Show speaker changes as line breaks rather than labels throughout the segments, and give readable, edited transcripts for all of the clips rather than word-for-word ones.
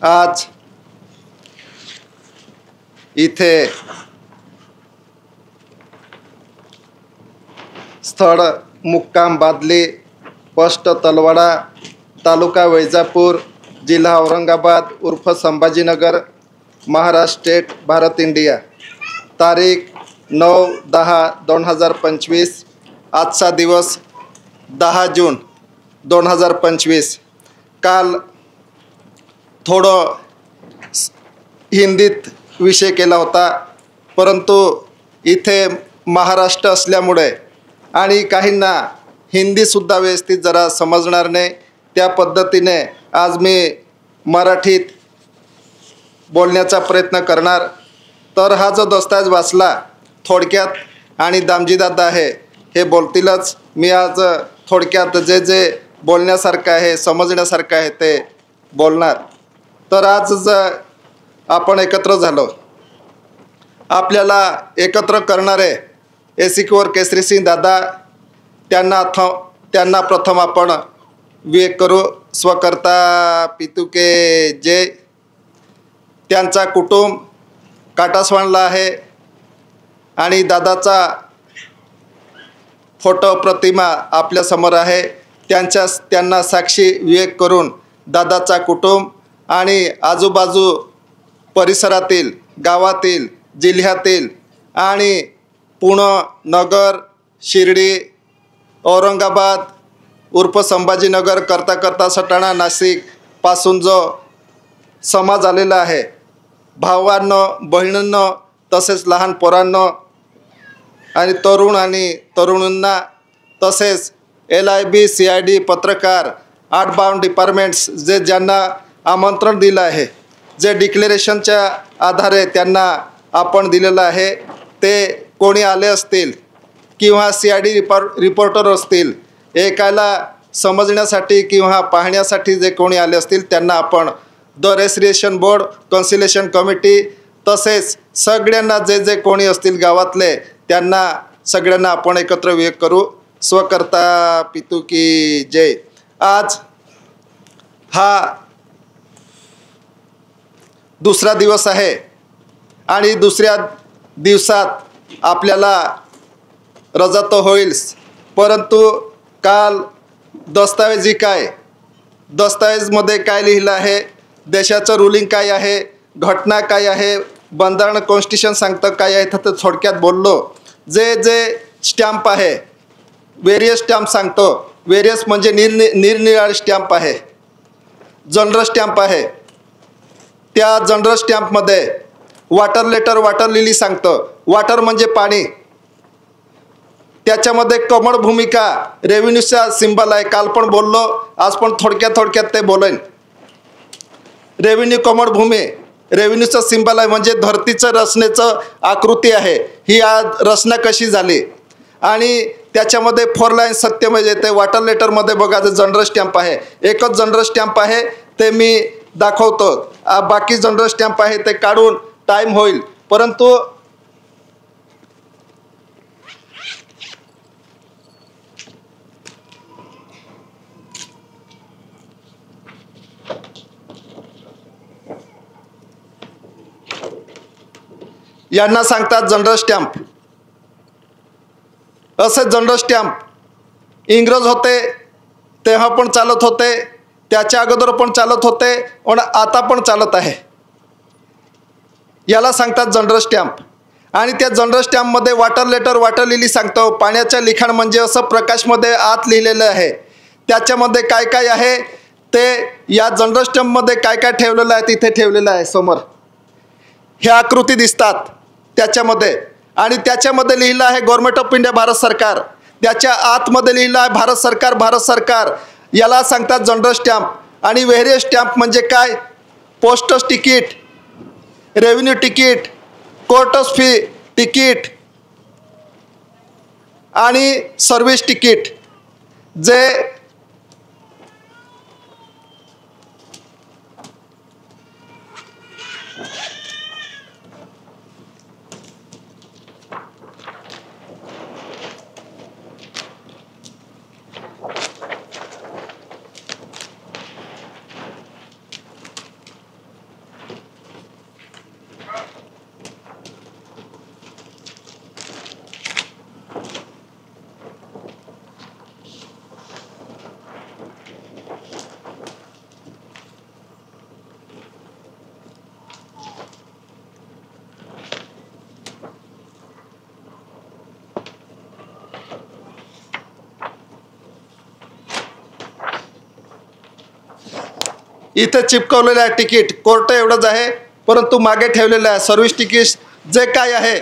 आज इथे स्थळ मुक्काम बादली, पोस्ट तलवाडा, तालुका वैजापूर, जिल्हा औरंगाबाद उर्फ संभाजीनगर, महाराष्ट्र स्टेट, भारत इंडिया. तारीख 9/10/2025. आजचा दिवस 10 जून 2025. काल थोडं हिंदीत विषय केला होता, परंतु इथे महाराष्ट्र असल्यामुळे आणि काहींना हिंदीसुद्धा व्यवस्थित जरा समजणार नाही, त्या पद्धतीने आज मी मराठीत बोलण्याचा प्रयत्न करणार. तर हा जो दस्तावेज वाचला थोडक्यात, आणि दामजीदादा आहे हे बोलतीलच. मी आज थोडक्यात जे जे बोलण्यासारखं आहे, समजण्यासारखं आहे ते बोलणार. तर आज आपण एकत्र झालो, आपल्याला एकत्र करणारे एसिकवर केसरी सिंग दादा, त्यांना प्रथम आपण विवेक करू. स्वकर्ता पितुके जय. त्यांचा कुटुंब काटास्वानला आहे आणि दादाचा फोटो प्रतिमा आपल्यासमोर आहे. त्यांना साक्षी विवेक करून दादाचा कुटुंब आणि आजूबाजू परिसरातील, गावातील, जिल्ह्यातील आणि पुणे, नगर, शिर्डी, औरंगाबाद उर्फ संभाजीनगर करता करता सटाणा, नाशिकपासून जो समाज आलेला आहे, भावांनो, बहिणींनो, तसेच लहान पोरांनो आणि तरुण आणि तरुणींना, तसेच LIB, CID, पत्रकार, आर्टबाउंड डिपार्टमेंट्स जे ज्यांना आमंत्रण दिलं आहे, जे डिक्लेरेशनच्या आधारे त्यांना आपण दिलेलं आहे, ते कोणी आले असतील किंवा CID रिपोर्टर असतील, एकाला समजण्यासाठी किंवा पाहण्यासाठी जे कोणी आले असतील, त्यांना आपण द रेसिडेशन बोर्ड, कन्सिलेशन कमिटी, तसेच सगळ्यांना जे जे कोणी असतील गावातले, त्यांना सगळ्यांना आपण एकत्र विवेक करू. स्वकर्ता पितुकी जय. आज हा दुसरा दिवस आहे आणि दुसऱ्या दिवसात आपल्याला रजा तर होईलच, परंतु काल दस्तावेजमध्ये काय लिहिलं आहे, देशाचं रूलिंग काय आहे, घटना काय आहे, बंधारण कॉन्स्टिट्यूशन सांगतं काय आहे, तर थोडक्यात बोललो. जे जे स्टॅम्प आहे, वेरियस स्टॅम्प सांगतो. वेरियस म्हणजे निरनिराळे स्टॅम्प आहे. जनरल स्टॅम्प आहे, त्या जनरल स्टॅम्पमध्ये वॉटर लेटर, वॉटर लिली सांगतं. वॉटर म्हणजे पाणी. त्याच्यामध्ये कमळ भूमिका रेव्हेन्यूचा सिंबल आहे. काल पण बोललो, आज पण थोडक्यात ते बोलेन. रेव्हेन्यू कमळ भूमी रेव्हेन्यूचं सिंबल आहे, म्हणजे धरतीचं रचनेचं आकृती आहे. ही आज रचना कशी झाली आणि त्याच्यामध्ये 4 लाईन सत्य म्हणजे ते वॉटर लेटरमध्ये बघा, जे जनरल स्टॅम्प आहे, एकच जनरल स्टॅम्प आहे, ते मी दाखवतो. बाकी जनरल स्टॅम्प आहे ते काढून टाईम होईल, परंतु यांना सांगतात जनरल स्टॅम्प. असे जनरल स्टॅम्प इंग्रज होते तेव्हा पण चालत होते, त्याच्या अगोदर पण चालत होते आणि आता पण चालत आहे. याला सांगतात जनरल स्टॅम्प. आणि त्या जनरल स्टॅम्पमध्ये वॉटर लेटर, वॉटर लिली सांगतो. पाण्याच्या लिखाण म्हणजे असं प्रकाशमध्ये आत लिहिलेलं आहे. त्याच्यामध्ये काय काय आहे ते या जनरल स्टॅम्पमध्ये काय काय ठेवलेलं आहे तिथे ठेवलेलं आहे समोर. ह्या आकृती दिसतात त्याच्यामध्ये, आणि त्याच्यामध्ये लिहिलं आहे गव्हर्नमेंट ऑफ इंडिया, भारत सरकार. त्याच्या आतमध्ये लिहिलं आहे भारत सरकार, भारत सरकार. याला सांगतात जनरल स्टॅम्प. आणि वेरियस स्टॅम्प म्हणजे काय, posts ticket, revenue ticket, courts fee ticket आणि सर्व्हिस तिकीट. जे इथे चिपकवलेलं आहे तिकीट, कोर्ट एवढंच आहे, परंतु मागे ठेवलेलं आहे सर्व्हिस तिकीट जे काय आहे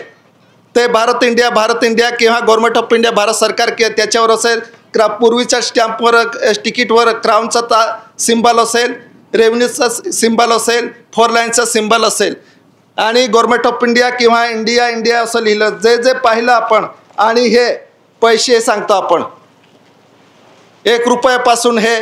ते भारत इंडिया किंवा गव्हर्नमेंट ऑफ इंडिया भारत सरकार त्याच्यावर असेल. पूर्वीच्या स्टॅम्पवर तिकीटवर क्राऊनचा सिम्बॉल असेल, रेव्हन्यूचा सिम्बॉल असेल, 4 लाईनचा सिम्बॉल असेल आणि गव्हर्नमेंट ऑफ इंडिया किंवा इंडिया असं लिहिलं. जे जे पाहिलं आपण आणि हे पैसे सांगतो आपण 1 रुपयापासून हे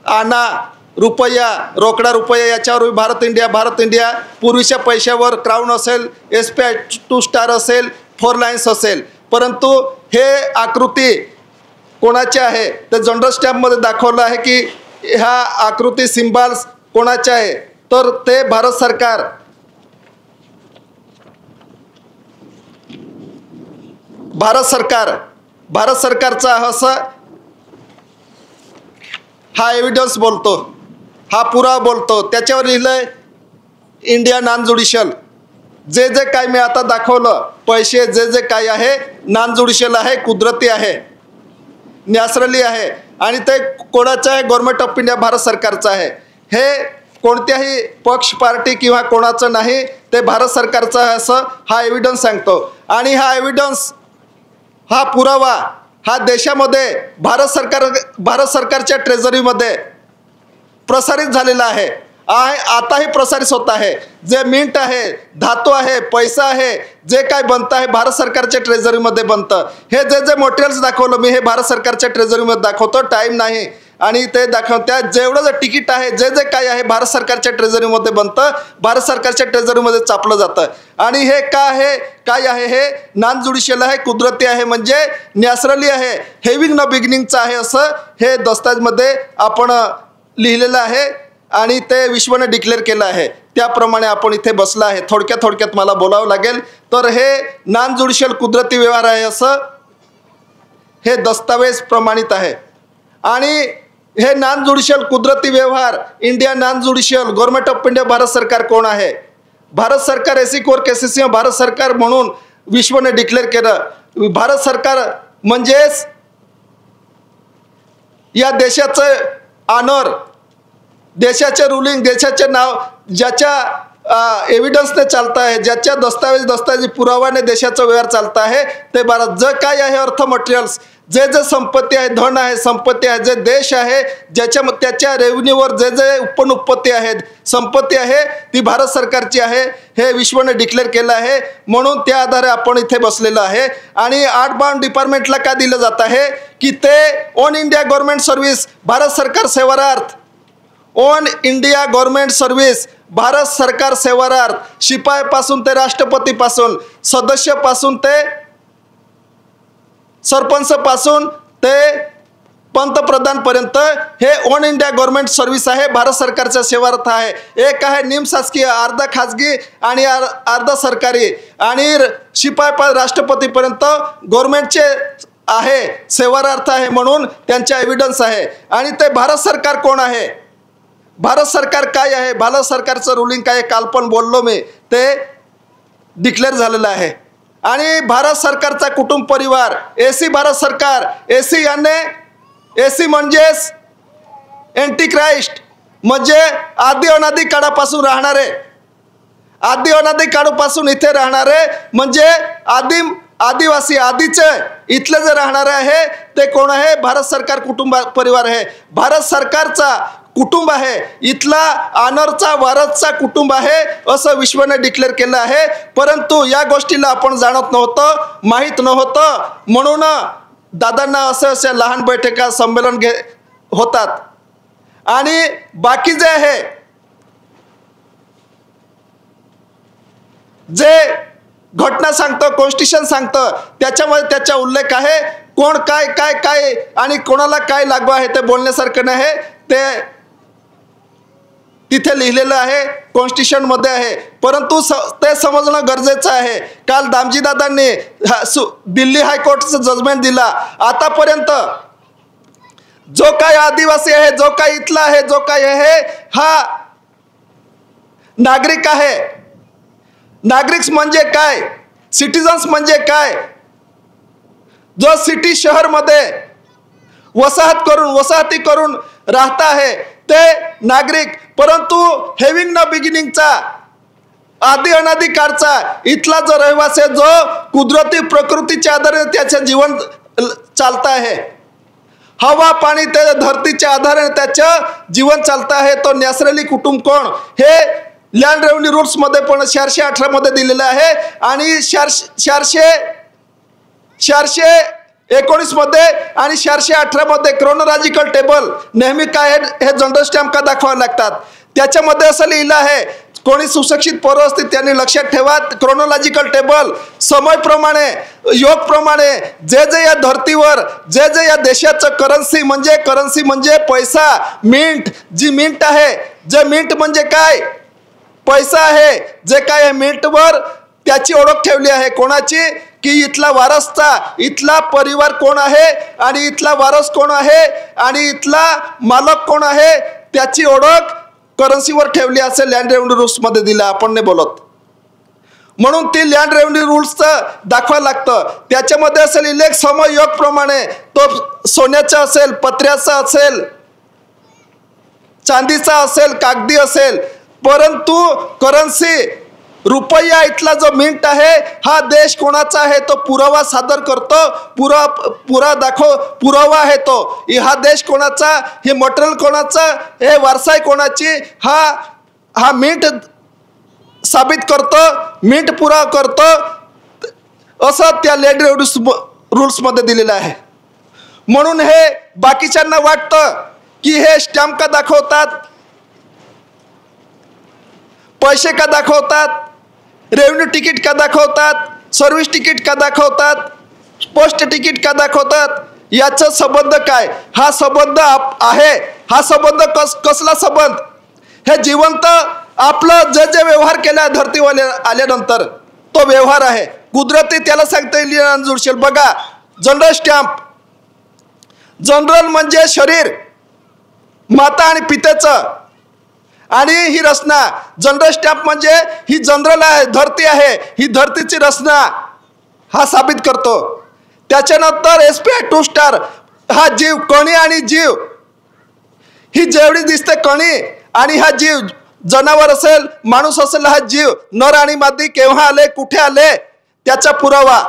आणा रुपया, रोकडा रुपया, याच्यावर भारत इंडिया पूर्वीच्या पैशावर क्राऊन असेल, SPI 2 स्टार असेल, 4 लाईन्स असेल. परंतु हे आकृती कोणाचे आहे ते जनरल स्टॅम्पमध्ये दाखवलं आहे की ह्या आकृती सिम्बॉल्स कोणाचे आहे, तर ते भारत सरकारचा असं हा एव्हिडन्स बोलतो, हा पुरावा बोलतो. त्याच्यावर लिहिलंय इंडिया नॉन ज्युडिशियल. जे जे काय मी आता दाखवलं पैसे जे जे काय आहे नॉन ज्युडिशियल आहे, कुदरती आहे, नॅचरली आहे आणि ते कोणाचं आहे, गव्हर्नमेंट ऑफ इंडिया भारत सरकारचं आहे. हे कोणत्याही पक्ष पार्टी किंवा कोणाचं नाही, ते भारत सरकारचं आहे असं हा एव्हिडन्स सांगतो. आणि हा एव्हिडन्स, हा पुरावा हा देशामध्ये भारत सरकारच्या ट्रेझरीमध्ये प्रसारित झालेला आहे. आताही प्रसारित होत आहे. जे मिंट आहे, धातू आहे, पैसा आहे, जे काय बनतं आहे भारत सरकारच्या ट्रेझरीमध्ये बनतं. हे जे जे मटेरियल्स दाखवलं मी हे भारत सरकारच्या ट्रेझरीमध्ये दाखवतो, टाईम नाही. आणि ते त्या जेवढं जे तिकीट आहे जे जे काय आहे भारत सरकारच्या ट्रेझरीमध्ये बनतं, भारत सरकारच्या ट्रेझरीमध्ये चापलं जातं. आणि हे काय आहे हे नॉन ज्युडिशियल आहे, कुदरती आहे, म्हणजे नॅचरली आहे, हेविंग न बिगिनिंगचं आहे असं हे दस्तावेजमध्ये आपण लिहिलेलं आहे आणि ते विश्वाने डिक्लेअर केलं आहे. त्याप्रमाणे आपण इथे बसला आहे. थोडक्यात मला बोलावं लागेल तर हे नॉन ज्युडिशियल कुदरती व्यवहार आहे असं हे दस्तावेज प्रमाणित आहे. आणि हे नॉन ज्युडिशियल कुदरती व्यवहार, India non judicial, government of India Bharat सरकार कोण आहे? भारत सरकार एसी कोर केसेस भारत सरकार म्हणून विश्वाने डिक्लेअर केलं. भारत सरकार म्हणजेच या देशाचं ऑनर, देशाचे रुलिंग, देशाचे नाव ज्याच्या एव्हिडन्सने चालतं आहे, ज्याच्या दस्तावेज पुराव्याने देशाचा व्यवहार चालतं आहे ते भारत. जे काय आहे अर्थ मटेरियल्स, जे जे संपत्ती आहे, धन आहे, संपत्ती आहे, जे देश आहे त्याच्या रेव्हेन्यूवर जे जे उत्पत्ती आहेत, संपत्ती आहे ती भारत सरकारची आहे हे विश्वाने डिक्लेअर केलं आहे. म्हणून त्या आधारे आपण इथे बसलेलो आहे. आणि आर्ट बाउंड डिपार्टमेंटला का दिलं जात आहे की ते on India government service, Bharat सरकार सेवारार्थ, on India government service, Bharat सरकार सेवारार्थ, शिपायापासून ते राष्ट्रपतीपासून, सदस्यापासून ते सरपंचपासून ते पंतप्रधानपर्यंत हे ऑन इंडिया गव्हर्नमेंट सर्व्हिस आहे, भारत सरकारच्या सेवार्थ आहे. एक आहे निमशासकीय, अर्धा खाजगी आणि अर्धा सरकारी. आणि शिपाई राष्ट्रपतीपर्यंत गव्हर्नमेंटचे आहे, सेवार्थ आहे, म्हणून त्यांचा एव्हिडन्स आहे. आणि ते भारत सरकार कोण आहे, भारत सरकार काय आहे, भारत सरकारचं रुलिंग काय आहे, काल पण बोललो मी, ते डिक्लेअर झालेलं आहे. आणि भारत सरकारचा कुटुंब परिवार, एसी भारत सरकार, एसी म्हणजेच एंटी क्राइस्ट, म्हणजे आदि अनादी काळापासून राहणारे, आदि अनादी काळापासून इथे राहणारे, म्हणजे आदिवासी, आधीचे इथले जे राहणारे आहे ते कोण आहे, भारत सरकार कुटुंब परिवार आहे. भारत सरकारचा कुटुंब आहे, इथला ऑनरचा वारसचा कुटुंब आहे असं विश्वाने डिक्लेअर केलं आहे. परंतु या गोष्टीला आपण जाणत नव्हतं, माहीत नव्हतं, म्हणून दादांना असे लहान बैठका संमेलन होतात. आणि बाकी जे आहे जे घटना सांगतं, कॉन्स्टिट्यूशन सांगतं, त्याच्यामध्ये त्याचा उल्लेख आहे. कोण काय काय काय आणि कोणाला काय लागू आहे ते बोलण्यासारखं नाही, ते तिथे लिहिलेलं आहे, कॉन्स्टिट्यूशन मध्ये आहे. परंतु ते समजणं गरजेचं आहे. काल दामजीदादांनी दिल्ली हायकोर्टचं जजमेंट दिला. आतापर्यंत जो काय आदिवासी आहे, जो काय इथला आहे, जो काय आहे हा नागरिक आहे. नागरिक म्हणजे काय, सिटीजन्स म्हणजे काय, जो सिटी शहर मध्ये वसाहती करून राहता आहे ते ते नागरिक, परंतु हेविंग न बिगिनिंगचा आधी अनादी काळचा इथला जो रहिवासी आहे, जो कुदरती प्रकृतीच्या आधारे त्याचे जीवन चालता आहे, हवा पाणी ते धरतीच्या आधारे त्याचं जीवन चालत आहे, तो नॅचरली कुटुंब कोण हे लँड रेव्हन्यू रूल्स मध्ये पण 418 मध्ये दिलेलं आहे आणि 419 मध्ये आणि 418 मध्ये क्रोनॉलॉजिकल टेबल नेहमी काय हे जनरल स्टॅम्प का दाखवावे लागतात. त्याच्यामध्ये असं लिहिलं आहे, कोणी सुशिक्षित पोरं असतील त्यांनी लक्षात ठेवा, क्रोनॉलॉजिकल टेबल समयप्रमाणे योगप्रमाणे जे जे या धर्तीवर जे जे या देशाचं करन्सी म्हणजे पैसा मिंट, जी मिंट आहे, जे मिंट म्हणजे काय पैसा आहे, जे काय मिंटवर त्याची ओळख ठेवली आहे कोणाची, की इथला वारसचा इथला परिवार कोण आहे आणि इथला वारस कोण आहे आणि इथला मालक कोण आहे त्याची ओळख करन्सीवर ठेवली असे लँड रेव्हन्यू रूल्स मध्ये दिलं. आपण नाही बोलत म्हणून ती लँड रेव्हन्यू रूल्सचं दाखवायला लागतं. त्याच्यामध्ये असेल इलेक समयोग प्रमाणे तो सोन्याचा असेल, पत्र्याचा असेल, चांदीचा असेल, कागदी असेल, परंतु करन्सी रुपया इथला जो मिंट आहे हा देश कोणाचा आहे तो पुरावा सादर करतो, पुरावा आहे तो, हा देश कोणाचा, हे मटेरियल कोणाचा, हे वारसाई कोणाची, हा मिंट साबित करतो, मिंट पुरावा करतो, असं त्या लँड रेव्हन्यू रूल्स मध्ये दिलेलं आहे. म्हणून हे बाकीच्यांना वाटतं की हे स्टॅम्प का दाखवतात, पैसे का दाखवतात, रेव्हन्यू तिकीट का दाखवतात, सर्व्हिस तिकीट का दाखवतात, पोस्ट तिकीट का दाखवतात, याचा संबंध काय, हा संबंध आहे, हा संबंध कसला संबंध, हे जिवंत आपलं जे जे व्यवहार केला धरतीवर आल्यानंतर तो व्यवहार आहे कुदरती, त्याला सांगता येईल जुळशील. बघा जनरल स्टॅम्प, जनरल म्हणजे शरीर माता आणि पितेचं, आणि ही रचना जनरल स्टॅम्प म्हणजे ही जनरल आहे, धरती आहे, ही धरतीची रचना हा साबित करतो. त्याच्यानंतर SPI 2 स्टार, हा जीव, कणी आणि जीव, ही जेवढी दिसते कणी आणि हा जीव, जनावर असेल माणूस असेल, हा जीव नर आणि मादी केव्हा आले कुठे आले त्याचा पुरावा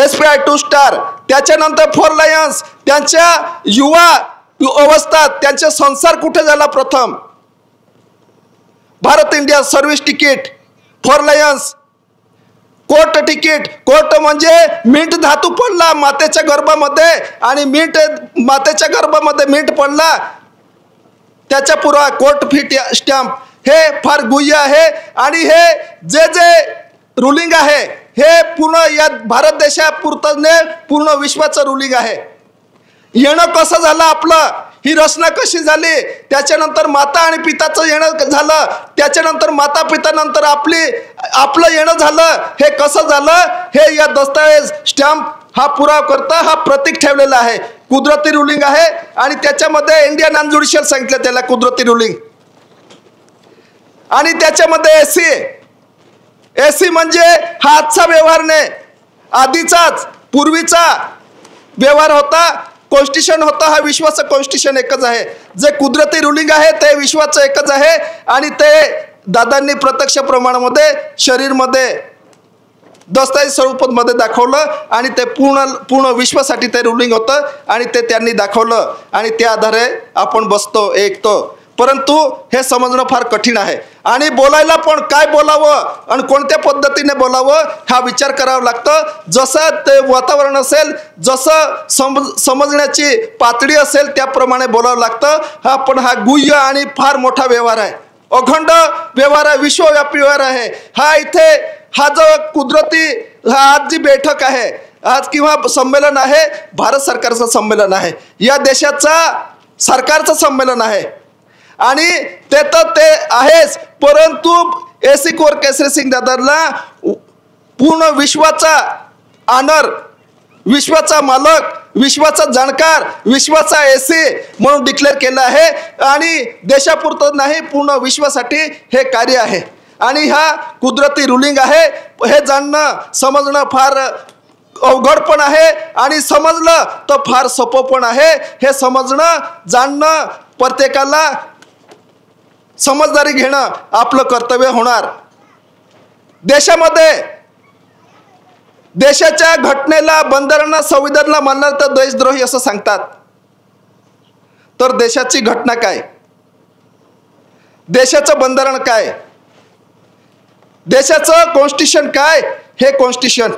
SPI 2 स्टार. त्याच्यानंतर 4 लायन्स, त्यांच्या युवा अवस्था, त्यांचा संसार कुठे झाला प्रथम, Bharat India service ticket, 4 lions, court ticket, court म्हणजे मिंट धातू पडला मातेच्या गर्भामध्ये आणि मिंट मातेच्या गर्भामध्ये मिंट पडला त्याचा पुरावा कोर्ट फीट स्टॅम्प. हे फार गुह्य आहे आणि हे जे जे रुलिंग आहे हे पूर्ण या भारत देशापुरतं पूर्ण विश्वाचं रुलिंग आहे. येणं कसं झालं आपलं, ही रचना कशी झाली, त्याच्यानंतर माता आणि पिताचं येणं झालं, त्याच्यानंतर माता पिता नंतर आपलं येणं झालं, हे कसं झालं हे या दस्तावेज स्टॅम्प हा पुरावा करता, हा प्रतीक ठेवलेला आहे. कुदरती रुलिंग आहे आणि त्याच्यामध्ये इंडियन नॉन ज्युडिशियल सांगितलं त्याला कुदरती रुलिंग. आणि त्याच्यामध्ये एसी म्हणजे हा आजचा व्यवहार नाही, आधीचाच पूर्वीचा व्यवहार होता, कॉन्स्टिट्यूशन होता, हा विश्वाचं कॉन्स्टिट्यूशन एकच आहे, जे कुदरती रुलिंग आहे ते विश्वाचं एकच आहे आणि ते दादांनी प्रत्यक्ष प्रमाणामध्ये शरीरमध्ये दस्तावेज स्वरूपामध्ये दाखवलं आणि ते पूर्ण विश्वासाठी ते रुलिंग होतं आणि ते त्यांनी दाखवलं आणि त्या आधारे आपण बसतो ऐकतो. परंतु हे समजणं फार कठीण आहे आणि बोलायला पण काय बोलावं आणि कोणत्या पद्धतीने बोलावं हा विचार करावा लागतं. जसं ते वातावरण असेल, जसं समजण्याची पातळी असेल त्याप्रमाणे बोलावं लागतं. हा गुह्य आणि फार मोठा व्यवहार आहे, अखंड व्यवहार आहे, विश्वव्यापी व्यवहार आहे. हा जो कुदरती आज जी बैठक आहे आज किंवा संमेलन आहे, भारत सरकारचं संमेलन आहे, या देशाचा सरकारचं संमेलन आहे आणि ते तर ते आहेच, परंतु एसी कोर केसरी सिंग दादांना पूर्ण विश्वाचा आनर, विश्वाचा मालक, विश्वाचा जाणकार, विश्वाचा एसी म्हणून डिक्लेअर केलं आहे आणि देशापुरतं नाही पूर्ण विश्वासाठी हे कार्य आहे आणि हा कुदरती रुलिंग आहे. हे जाणणं समजणं फार अवघड पण आहे आणि समजलं तर फार सोपं पण आहे. हे समजणं जाणणं प्रत्येकाला समजदारी घेणं आपलं कर्तव्य होणार. देशामध्ये देशाच्या घटनेला बंधारांना संविधानाला मानणार तर देशद्रोही असं सांगतात. तर देशाची घटना काय, देशाचं बंधारण काय, देशाचं कॉन्स्टिट्यूशन काय, हे कॉन्स्टिट्यूशन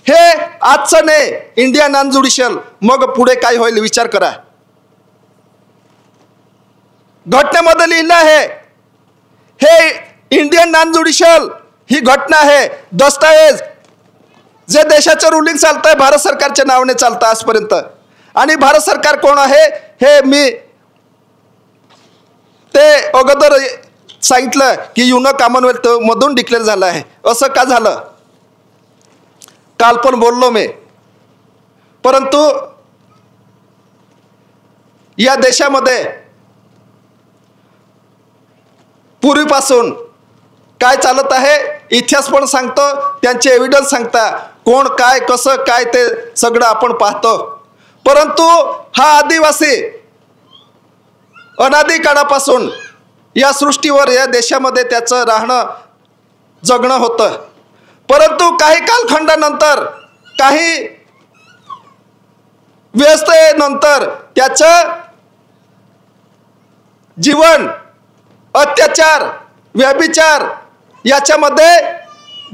हे आजचं नाही, इंडिया नॉन ज्युडिशियल. मग पुढे काय होईल विचार करा. घटनेमध्ये लिहिलं आहे हे इंडियन नॉन ज्युडिशियल ही घटना आहे, दस्तावेज जे देशाचं रुलिंग चालतंय भारत सरकारच्या नावाने चालतं आजपर्यंत. आणि भारत सरकार कोण आहे हे मी ते अगोदर सांगितलं की युनो कॉमनवेल्थ मधून डिक्लेअर झालं आहे. असं का झालं काल पण बोललो मी. परंतु या देशामध्ये पूर्वीपासून काय चालत आहे इतिहास पण सांगतो, त्यांचे एव्हिडन्स सांगता, कोण काय कसं काय ते सगळं आपण पाहतो. परंतु हा आदिवासी अनादी काळापासून या सृष्टीवर या देशामध्ये त्याचं राहणं जगणं होतं. परंतु काही कालखंडानंतर काही व्यवस्थेनंतर त्याचं जीवन अत्याचार व्यभिचार याच्यामध्ये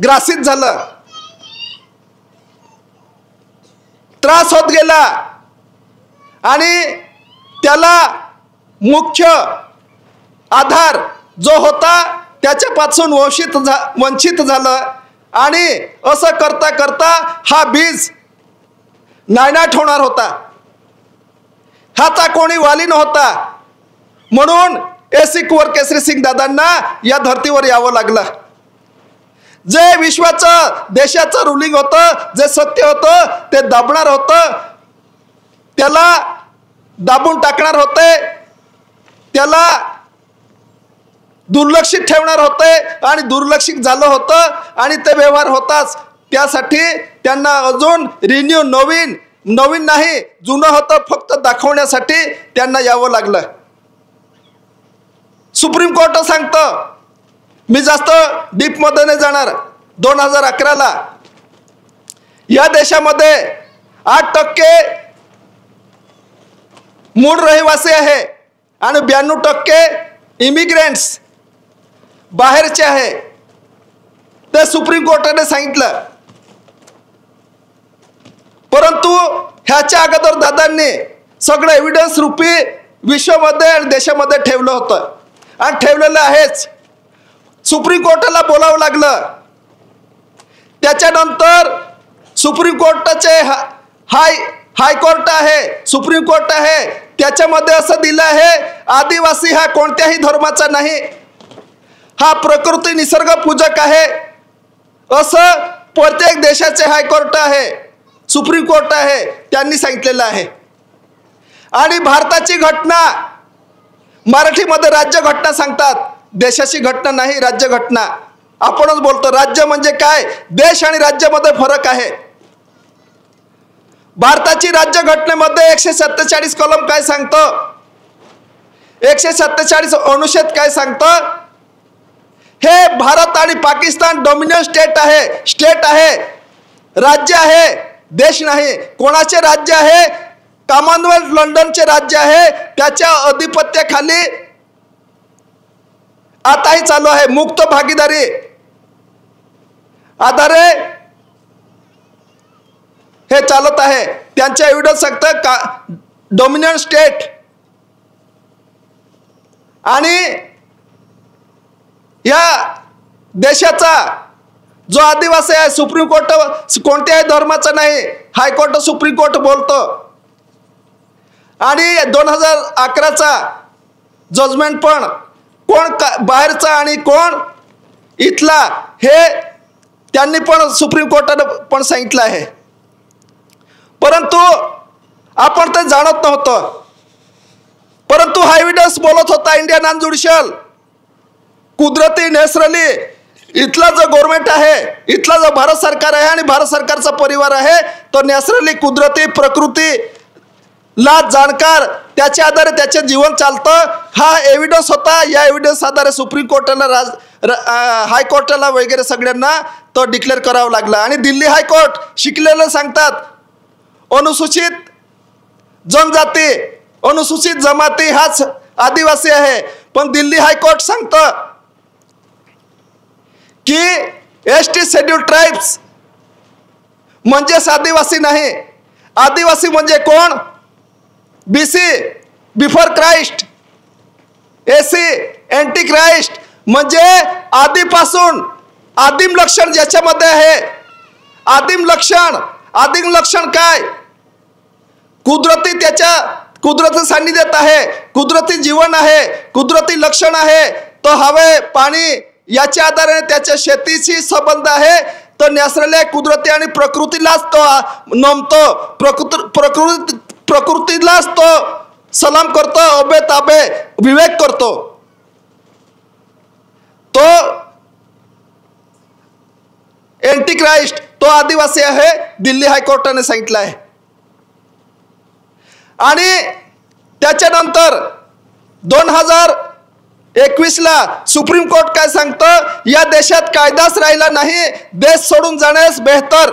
ग्रासित झालं, त्रास होत गेला आणि त्याला मुख्य आधार जो होता त्याच्यापासून वंचित झालं. आणि असं करता करता हा बीज नायनाट होणार होता. ह्याचा कोणी वाली नव्हता. म्हणून एसी कुंवर केसरी सिंग दादांना या धर्तीवर यावं लागलं. जे विश्वाचं देशाचं रुलिंग होतं, जे सत्य होतं ते दाबणार होतं, त्याला दाबून टाकणार होते, त्याला दुर्लक्षित ठेवणार होते आणि दुर्लक्षित झालं होतं. आणि ते व्यवहार होताच. त्यासाठी त्यांना अजून रिन्यू नवीन नाही जुनं होतं फक्त दाखवण्यासाठी त्यांना यावं लागलं. सुप्रीम कोर्ट सांगतं, मी जास्त डीपमध्ये नाही जाणार. 2011ला या देशामध्ये 8% मूळ रहिवासी आहे आणि 92% इमिग्रेंट्स बाहेरचे आहे. ते सुप्रीम कोर्टाने सांगितलं. परंतु ह्याच्या अगोदर दादांनी सगळं एव्हिडन्स रूपी विश्वामध्ये आणि देशामध्ये ठेवलं होतं आणि ठेवलेलं आहेच. सुप्रीम कोर्टाला बोलावं लागलं. त्याच्यानंतर सुप्रीम कोर्टाचे हायकोर्ट आहे, सुप्रीम कोर्ट आहे, त्याच्यामध्ये असं दिलं आहे आदिवासी हा कोणत्याही धर्माचा नाही, हा प्रकृती निसर्ग पूजक आहे. असं प्रत्येक देशाचे हायकोर्ट आहे, सुप्रीम कोर्ट आहे, त्यांनी सांगितलेलं आहे. आणि भारताची घटना मराठीमध्ये राज्य घटना सांगतात, देशाची घटना नाही राज्य घटना. आपणच बोलतो राज्य म्हणजे काय, देश आणि राज्यामध्ये फरक आहे. भारताची राज्य घटनेमध्ये 147 कलम काय सांगतं, 147 अनुच्छेद काय सांगतं, हे भारत आणि पाकिस्तान डॉमिनंट स्टेट आहे, राज्य आहे, देश नाही. कोणाचे राज्य आहे, कॉमनवेल्थ लंडनचे राज्य आहे, त्याच्या अधिपत्याखाली आताही चालू आहे. मुक्त भागीदारी आधारे हे चालत आहे. त्यांच्या एव्हिडन्स सांगतं का डॉमिनंट स्टेट. आणि या देशाचा जो आदिवासी आहे सुप्रीम कोर्ट कोणत्याही धर्माचा नाही, हायकोर्ट सुप्रीम कोर्ट बोलतो. आणि 2011चा जजमेंट पण कोण बाहेरचा आणि कोण इथला हे त्यांनी पण सुप्रीम कोर्टाने पण सांगितलं आहे. परंतु आपण ते जाणत नव्हतं. परंतु हा एव्हिडन्स बोलत होता इंडिया नॉन ज्युडिशियल कुदरती नॅचरली इथला जो गव्हर्नमेंट आहे, इथला जो भारत सरकार आहे आणि भारत सरकारचा परिवार आहे तो नॅचरली कुदरती प्रकृती ला जाणकार, त्याच्या आधारे त्याचे जीवन चालतं. हा एव्हिडन्स होता. या एव्हिडन्स आधारे सुप्रीम कोर्टाला हायकोर्टाला वगैरे सगळ्यांना तो डिक्लेअर करावा लागला. आणि दिल्ली हायकोर्ट शिकलेलं सांगतात अनुसूचित जनजाती अनुसूचित जमाती हाच आदिवासी आहे, पण दिल्ली हायकोर्ट सांगतं की एसटी शेड्यूल ट्राइब्स म्हणजेच आदिवासी नाही. आदिवासी म्हणजे कोण? BC before Christ, AC anti Christ, म्हणजे आधीपासून आदिम लक्षण ज्याच्यामध्ये आहे. आदिम लक्षण काय? कुदरती, त्याच्या कुदरती सान्निध्यात आहे, कुदरती जीवन आहे, कुदरती लक्षण आहे. तो हवे पाणी याच्या आधारे त्याच्या शेतीशी संबंध आहे. तो नॅचरली कुदरती आणि प्रकृतीलाच तो नमतो, प्रकृतीलाच तो सलाम करतो, ओबे ताबे विवेक करतो. तो एंटी क्राइस्ट, तो आदिवासी आहे, दिल्ली हायकोर्टाने सांगितलं आहे. आणि त्याच्यानंतर 2021ला सुप्रीम कोर्ट काय सांगतं? या देशात कायदाच राहिला नाही, देश सोडून जाण्यास बेहतर.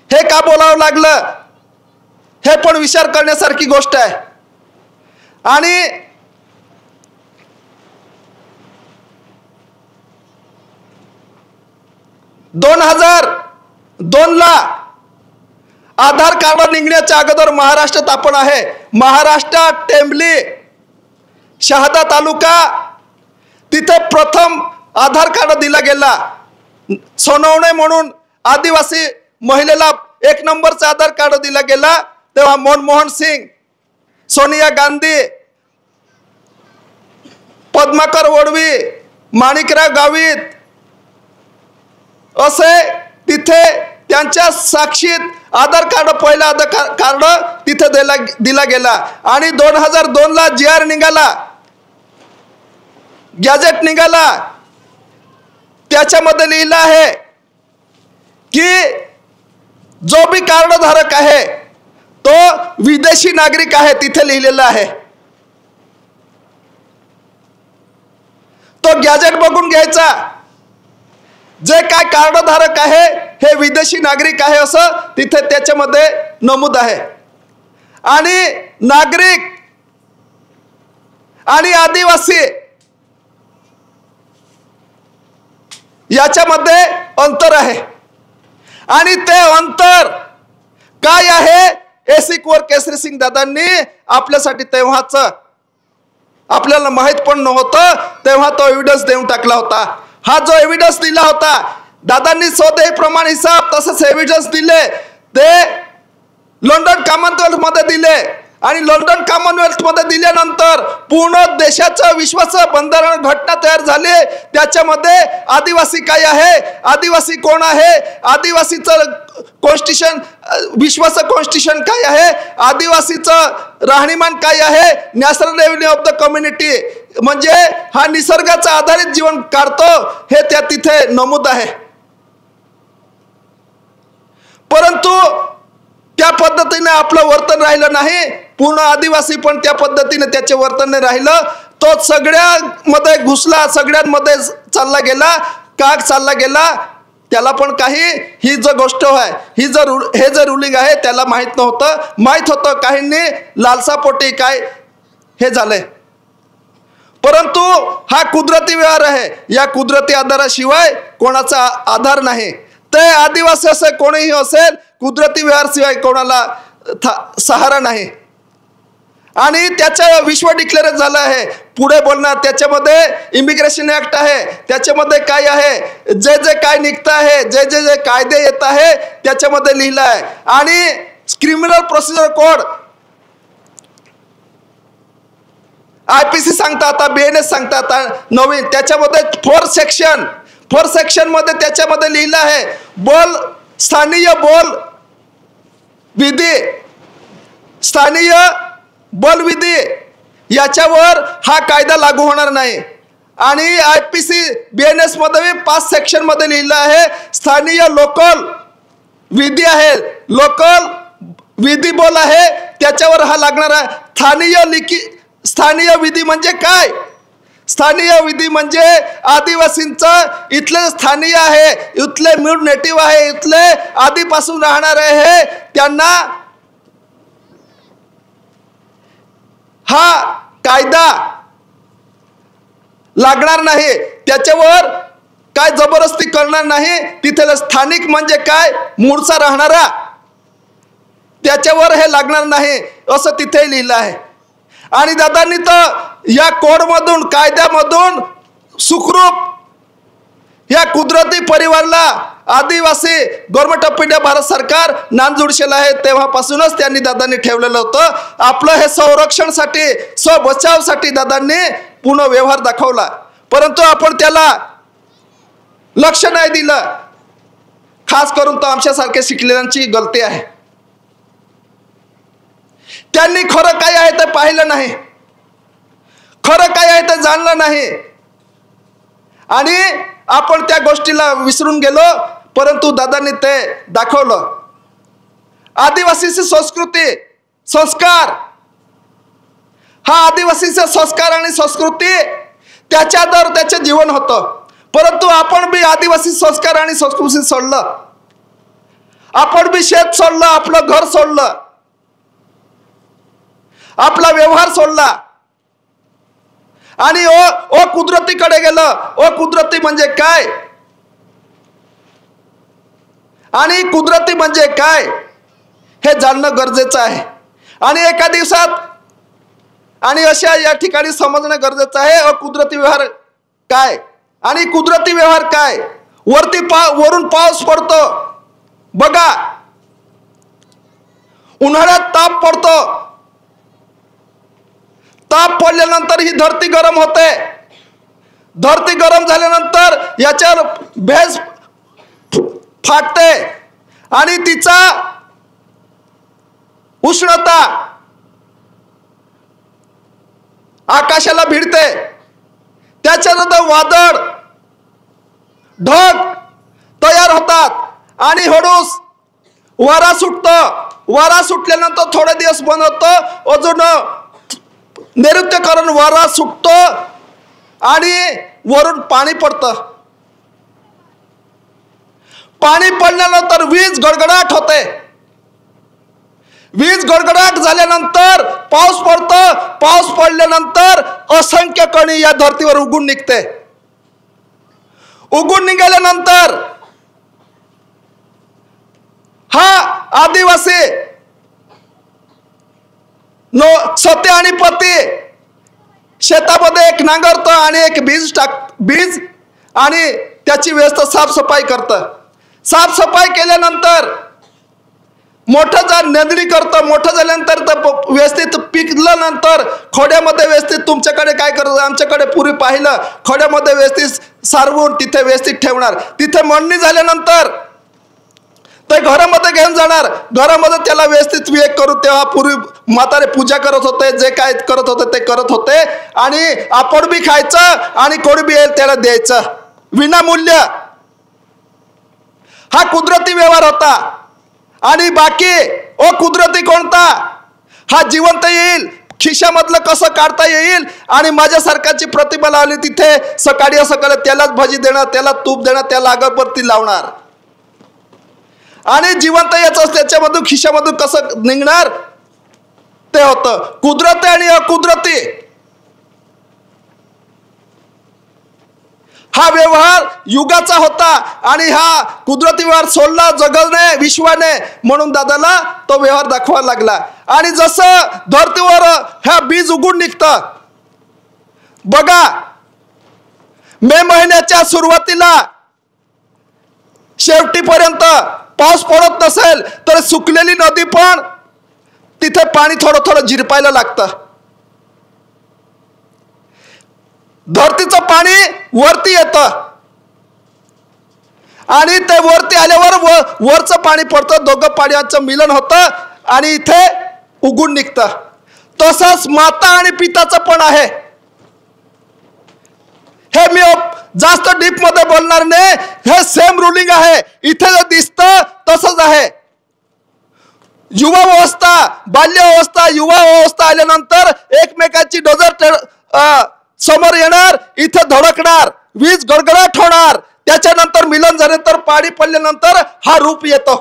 हे का बोलावं लागलं? हे पण विचार करण्यासारखी गोष्ट आहे. आणि 2002ला आधार कार्ड निघण्याच्या अगोदर महाराष्ट्रात आपण आहे. महाराष्ट्रात टेंभली शहादा तालुका तिथे प्रथम आधार कार्ड दिला गेला. सोनवणे म्हणून आदिवासी महिलेला 1 नंबरचा आधार कार्ड दिला गेला. तेव्हा मनमोहन सिंग, सोनिया गांधी, पद्माकर वडवी, माणिकराव गावित असे तिथे त्यांच्या साक्षीत आधार कार्ड, पहिला आधार कार्ड तिथे दिला गेला. आणि 2002ला GR निघाला, गॅजेट निघाला. त्याच्यामध्ये लिहिलं आहे की जो भी कार्ड धारक आहे तो विदेशी नागरिक आहे. तिथे लिहिलेलं आहे. तो गॅजेट बघून घ्यायचा. जे काय कार्ड धारक आहे हे विदेशी नागरिक आहे असं तिथे त्याच्यामध्ये नमूद आहे. आणि नागरिक आणि आदिवासी याच्यामध्ये अंतर आहे. आणि ते अंतर काय आहे एसी कुंवर केसरी सिंग दादांनी आपल्यासाठी तेव्हाच आपल्याला माहित पण नव्हतं, तेव्हा तो एव्हिडन्स देऊन टाकला होता. हा जो एव्हिडन्स दिला होता दादांनी स्वदेही प्रमाण हिसाब तसंच एव्हिडन्स दिले, ते लंडन कॉमनवेल्थ मध्ये दिले. आणि लंडन कॉमनवेल्थ मध्ये दिल्यानंतर पूर्ण देशाचं विश्वाचं बंधारण घटना तयार झाली. त्याच्यामध्ये आदिवासी काय आहे, आदिवासी कोण आहे, आदिवासीचं कॉन्स्टिट्यूशन, विश्वाचं कॉन्स्टिट्यूशन काय आहे, आदिवासीचं राहणीमान काय आहे, national revenue of the community म्हणजे हा निसर्गाचा आधारित जीवन काढतो हे त्या तिथे नमूद आहे. परंतु त्या पद्धतीने आपलं वर्तन राहिलं नाही. पूर्ण आदिवासी पण त्या पद्धतीने त्याचे वर्तन नाही राहिलं. तो सगळ्यांमध्ये घुसला, सगळ्यांमध्ये चालला गेला. का चालला गेला त्याला पण काही, ही जो गोष्ट आहे, हे जे रुलिंग आहे त्याला माहित नव्हतं. माहित होतं काहींनी लालसापोटी काय हे झालंय. परंतु हा कुदरती व्यवहार आहे. या कुदरती आधाराशिवाय कोणाचा आधार नाही. ते आदिवासी असे कोणीही असेल, कुदरती व्यवहार शिवाय कोणाला सहारा नाही. आणि त्याचं विश्व डिक्लेअर झालं आहे. पुढे बोलणार त्याच्यामध्ये इमिग्रेशन ऍक्ट आहे, त्याच्यामध्ये काय आहे, जे जे काय निघतं आहे, जे जे जे कायदे येत आहे त्याच्यामध्ये लिहिलं आहे. आणि क्रिमिनल प्रोसिजर कोड IPC सांगता, आता BNS सांगता, आता नवीन त्याच्यामध्ये 4 सेक्शन मध्ये त्याच्यामध्ये लिहिलं आहे स्थानीय बल विधी याच्यावर हा कायदा लागू होणार नाही. आणि IPC BNS मध्ये 5 सेक्शन मध्ये लिहिलं आहे, स्थानीय लोकल विधी आहे, लोकल विधी बोल आहे, त्याच्यावर हा लागणार आहे। स्थानीय विधी म्हणजे काय? स्थानीय विधी म्हणजे आदिवासींचं इथले स्थानीय आहे, इथले मूळ नेटिव्ह आहे, इथले आधीपासून राहणार आहे, त्यांना हा कायदा लागणार नाही, त्याच्यावर काय जबरदस्ती करणार नाही। तिथे स्थानिक म्हणजे काय? मूळचा राहणारा, त्याच्यावर हे लागणार नाही असं तिथे लिहिलं आहे। आणि दादांनी तर या कोडमधून, कायद्यामधून सुखरूप या कुदरती परिवाराला आदिवासी गव्हर्नमेंट ऑफ इंडिया भारत सरकार नांदजुडशेल आहे, तेव्हापासूनच त्यांनी दादांनी ठेवलेलं होतं। आपलं हे संरक्षणसाठी, स्वबचावसाठी दादांनी पूर्ण व्यवहार दाखवला, परंतु आपण त्याला लक्ष नाही दिलं। खास करून तर आमच्यासारख्या शिकलेल्यांची गलती आहे। त्यांनी खरं काय आहे ते पाहिलं नाही, खरं काय आहे ते जाणलं नाही, आणि आपण त्या गोष्टीला विसरून गेलो, परंतु दादांनी ते दाखवलं। आदिवासीची संस्कृती, संस्कार, हा आदिवासीचा संस्कार आणि संस्कृती त्याच्यावर त्याचे जीवन होतं, परंतु आपण बी आदिवासी संस्कार आणि संस्कृती सोडलं, आपण बी शेत सोडलं, आपलं घर सोडलं, आपला व्यवहार सोडला आणि ओ कुदरतीकडे गेलं। ओ कुदरती म्हणजे काय आणि कुदरती म्हणजे काय हे जाणणं गरजेचं आहे, आणि एका दिवसात आणि अशा या ठिकाणी समजणं गरजेचं आहे अकुदरती व्यवहार काय आणि कुदरती व्यवहार काय। वरून पाऊस पडतो बघा, उन्हाळ्यात ताप पडतो, ताप पडल्यानंतर ही धरती गरम होते, धरती गरम झाल्यानंतर याच्यावर भेज फाटते आणि तिचा उष्णता आकाशाला भिडते, त्याच्यानंतर वादळ ढग तयार होतात आणि हळूच वारा सुटतो, वारा सुटल्यानंतर थोडे दिवस बंद होतं, अजून नैऋत्येकडून वारा सुटतो आणि वरून पाणी पडतं, पाणी पडल्यानंतर वीज गडगडाट होते, वीज गडगडाट झाल्यानंतर पाऊस पडतो, पाऊस पडल्यानंतर असंख्य कणी या धरतीवर उगून निघते, उगून निघाल्यानंतर हा आदिवासी सती आणि पती शेतामध्ये एक नांगरतो आणि एक बीज आणि त्याची व्यवस्था साफसफाई करतं। साफसफाई केल्यानंतर मोठं नंदणी करतं, मोठं झाल्यानंतर व्यवस्थित पिकल्यानंतर खोड्यामध्ये व्यवस्थित, तुमच्याकडे काय करतं, आमच्याकडे पूर्वी पाहिलं, खोड्यामध्ये व्यवस्थित सारवून तिथे व्यवस्थित ठेवणार, तिथे मळणी झाल्यानंतर ते घरामध्ये घेऊन जाणार, घरामध्ये त्याला व्यवस्थित विवेक करू। तेव्हा पूर्वी म्हातारे पूजा करत होते, जे काय करत होते ते करत होते, आणि आपण बी खायचं आणि कोणी बी येईल त्याला द्यायचं विनामूल्य। हा कुदरती व्यवहार होता। आणि बाकी कुदरती कोणता? हा जिवंत येईल, खिशामधलं कसं काढता येईल आणि माझ्यासारख्याची प्रतिमा लावली तिथे, सकाळी सकाळी त्यालाच भाजी देणार, त्याला तूप देणार, त्याला अगरबत्ती लावणार, आणि जिवंत याच त्याच्यामधून खिशामधून कसं निघणार ते होतं। कुदरती आणि अकुदरती हा व्यवहार युगाचा होता, आणि हा कुदरती व्यवहार सोडला जगाने, विश्वाने, म्हणून दादाला तो व्यवहार दाखवायला लागला। आणि जसं धरतीवर ह्या बीज उगून निघतं बघा, मे महिन्याच्या सुरुवातीला शेवटीपर्यंत पाऊस पडत नसेल तर सुकलेली नदी पण तिथे पाणी थोडं थोडं झिरपायला लागतं, धरतीचं पाणी वरती येतं आणि ते वरती आल्यावर वरचं पाणी पडतं, दोघं पाण्याचं मिलन होतं आणि इथे उगून निघतं। तसंच माता आणि पिताचं पण आहे, हे मी जास्त डीप मध्ये बोलणार नाही, हे सेम रुलिंग आहे. इथे जे दिसतं तसंच आहे. युवावस्था, बाल्यावस्था, युवावस्था आल्यानंतर एकमेकांची नजर समोर येणार, इथे धडकणार, वीज गडगडाट होणार, त्याच्यानंतर मिलन झाल्यानंतर पाणी पडल्यानंतर हा रूप येतो.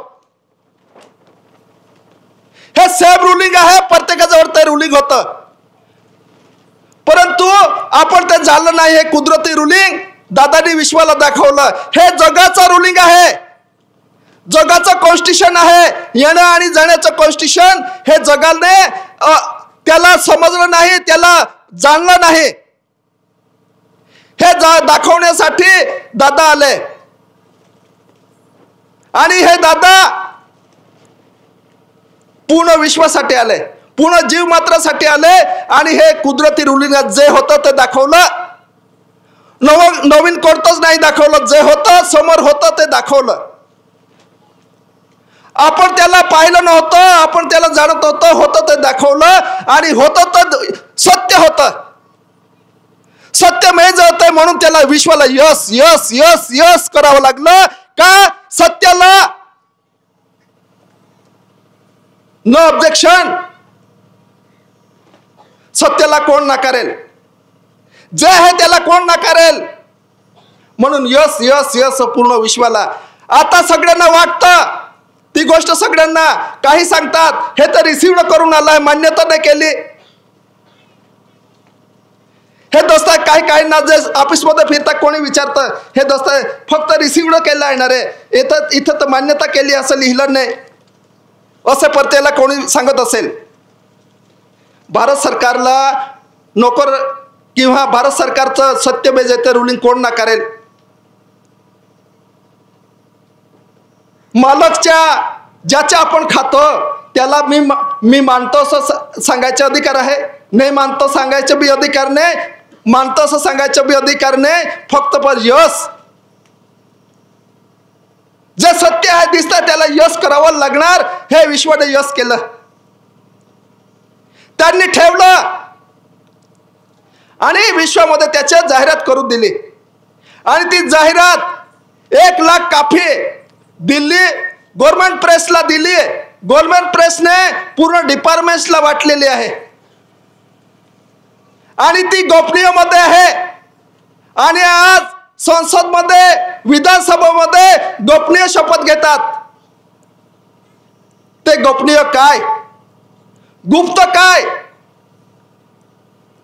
हे सेम रुलिंग आहे, प्रत्येकाच्या वर ते रुलिंग होतं. परंतु आपण ते झालं नाही. हे कुदरती रुलिंग दादानी विश्वाला दाखवलं. हे जगाचं रुलिंग आहे, जगाचं कॉन्स्टिट्यूशन आहे. येणं आणि जाण्याचं कॉन्स्टिट्यूशन हे जगाने त्याला समजलं नाही, त्याला जाणलं नाही. हे दाखवण्यासाठी दादा आले. आणि हे दादा पूर्ण विश्वासाठी आले, पूर्ण जीव मात्रासाठी आले. आणि हे कुदरती रुलिंग जे होतं ते दाखवलं. नवीन कोणतंच नाही दाखवलं, जे होतं समोर होतं ते दाखवलं. आपण त्याला पाहिलं नव्हतं, आपण त्याला जाणत होतं ते दाखवलं. आणि होतं तर सत्य होतं, सत्यमेव जयते, म्हणून त्याला विश्वाला यस यस यस यस करावं लागलं. का? सत्याला नो ऑब्जेक्शन. सत्याला कोण नाकारेल? जे आहे त्याला कोण नाकारेल? म्हणून यस यस यस पूर्ण विश्वाला. आता सगळ्यांना वाटतं ती गोष्ट, सगळ्यांना काही सांगतात हे तर रिसिव्ह करून आलाय, मान्यता नाही केली. हे दोस्त काही ना जे ऑफिसमध्ये फिरतात कोणी विचारतं, हे दोस्त फक्त रिसिव्ह केलं आहे रे, इथं तर मान्यता केली असं लिहिलं नाही, असं प्रत्येकाला कोणी सांगत असेल. भारत सरकारला नोकर किंवा भारत सरकारचं सत्यमेव जयते रुलिंग कोण नाकारेल? मालकच्या ज्याच्या आपण खातो त्याला मी मानतो असं सांगायचा अधिकार आहे, नाही मानतो सांगायचं बी अधिकार नाही, मानतो असं सांगायचं बी अधिकार नाही. फक्त पर यस, जे सत्य आहे दिसतं त्याला यस करावं लागणार. हे विश्वाने यस केलं, त्यांनी ठेवलं आणि विश्वामध्ये त्याच्या जाहिरात करून दिली. आणि ती जाहिरात 1 लाख काफी दिल्ली गव्हर्नमेंट प्रेसला दिली. गव्हर्नमेंट प्रेसने पूर्ण डिपार्टमेंट्सला वाटलेली आहे. आणि ती गोपनीयमध्ये आहे. आणि आज संसदमध्ये, विधानसभेमध्ये गोपनीय शपथ घेतात. ते गोपनीय काय, गुप्त काय?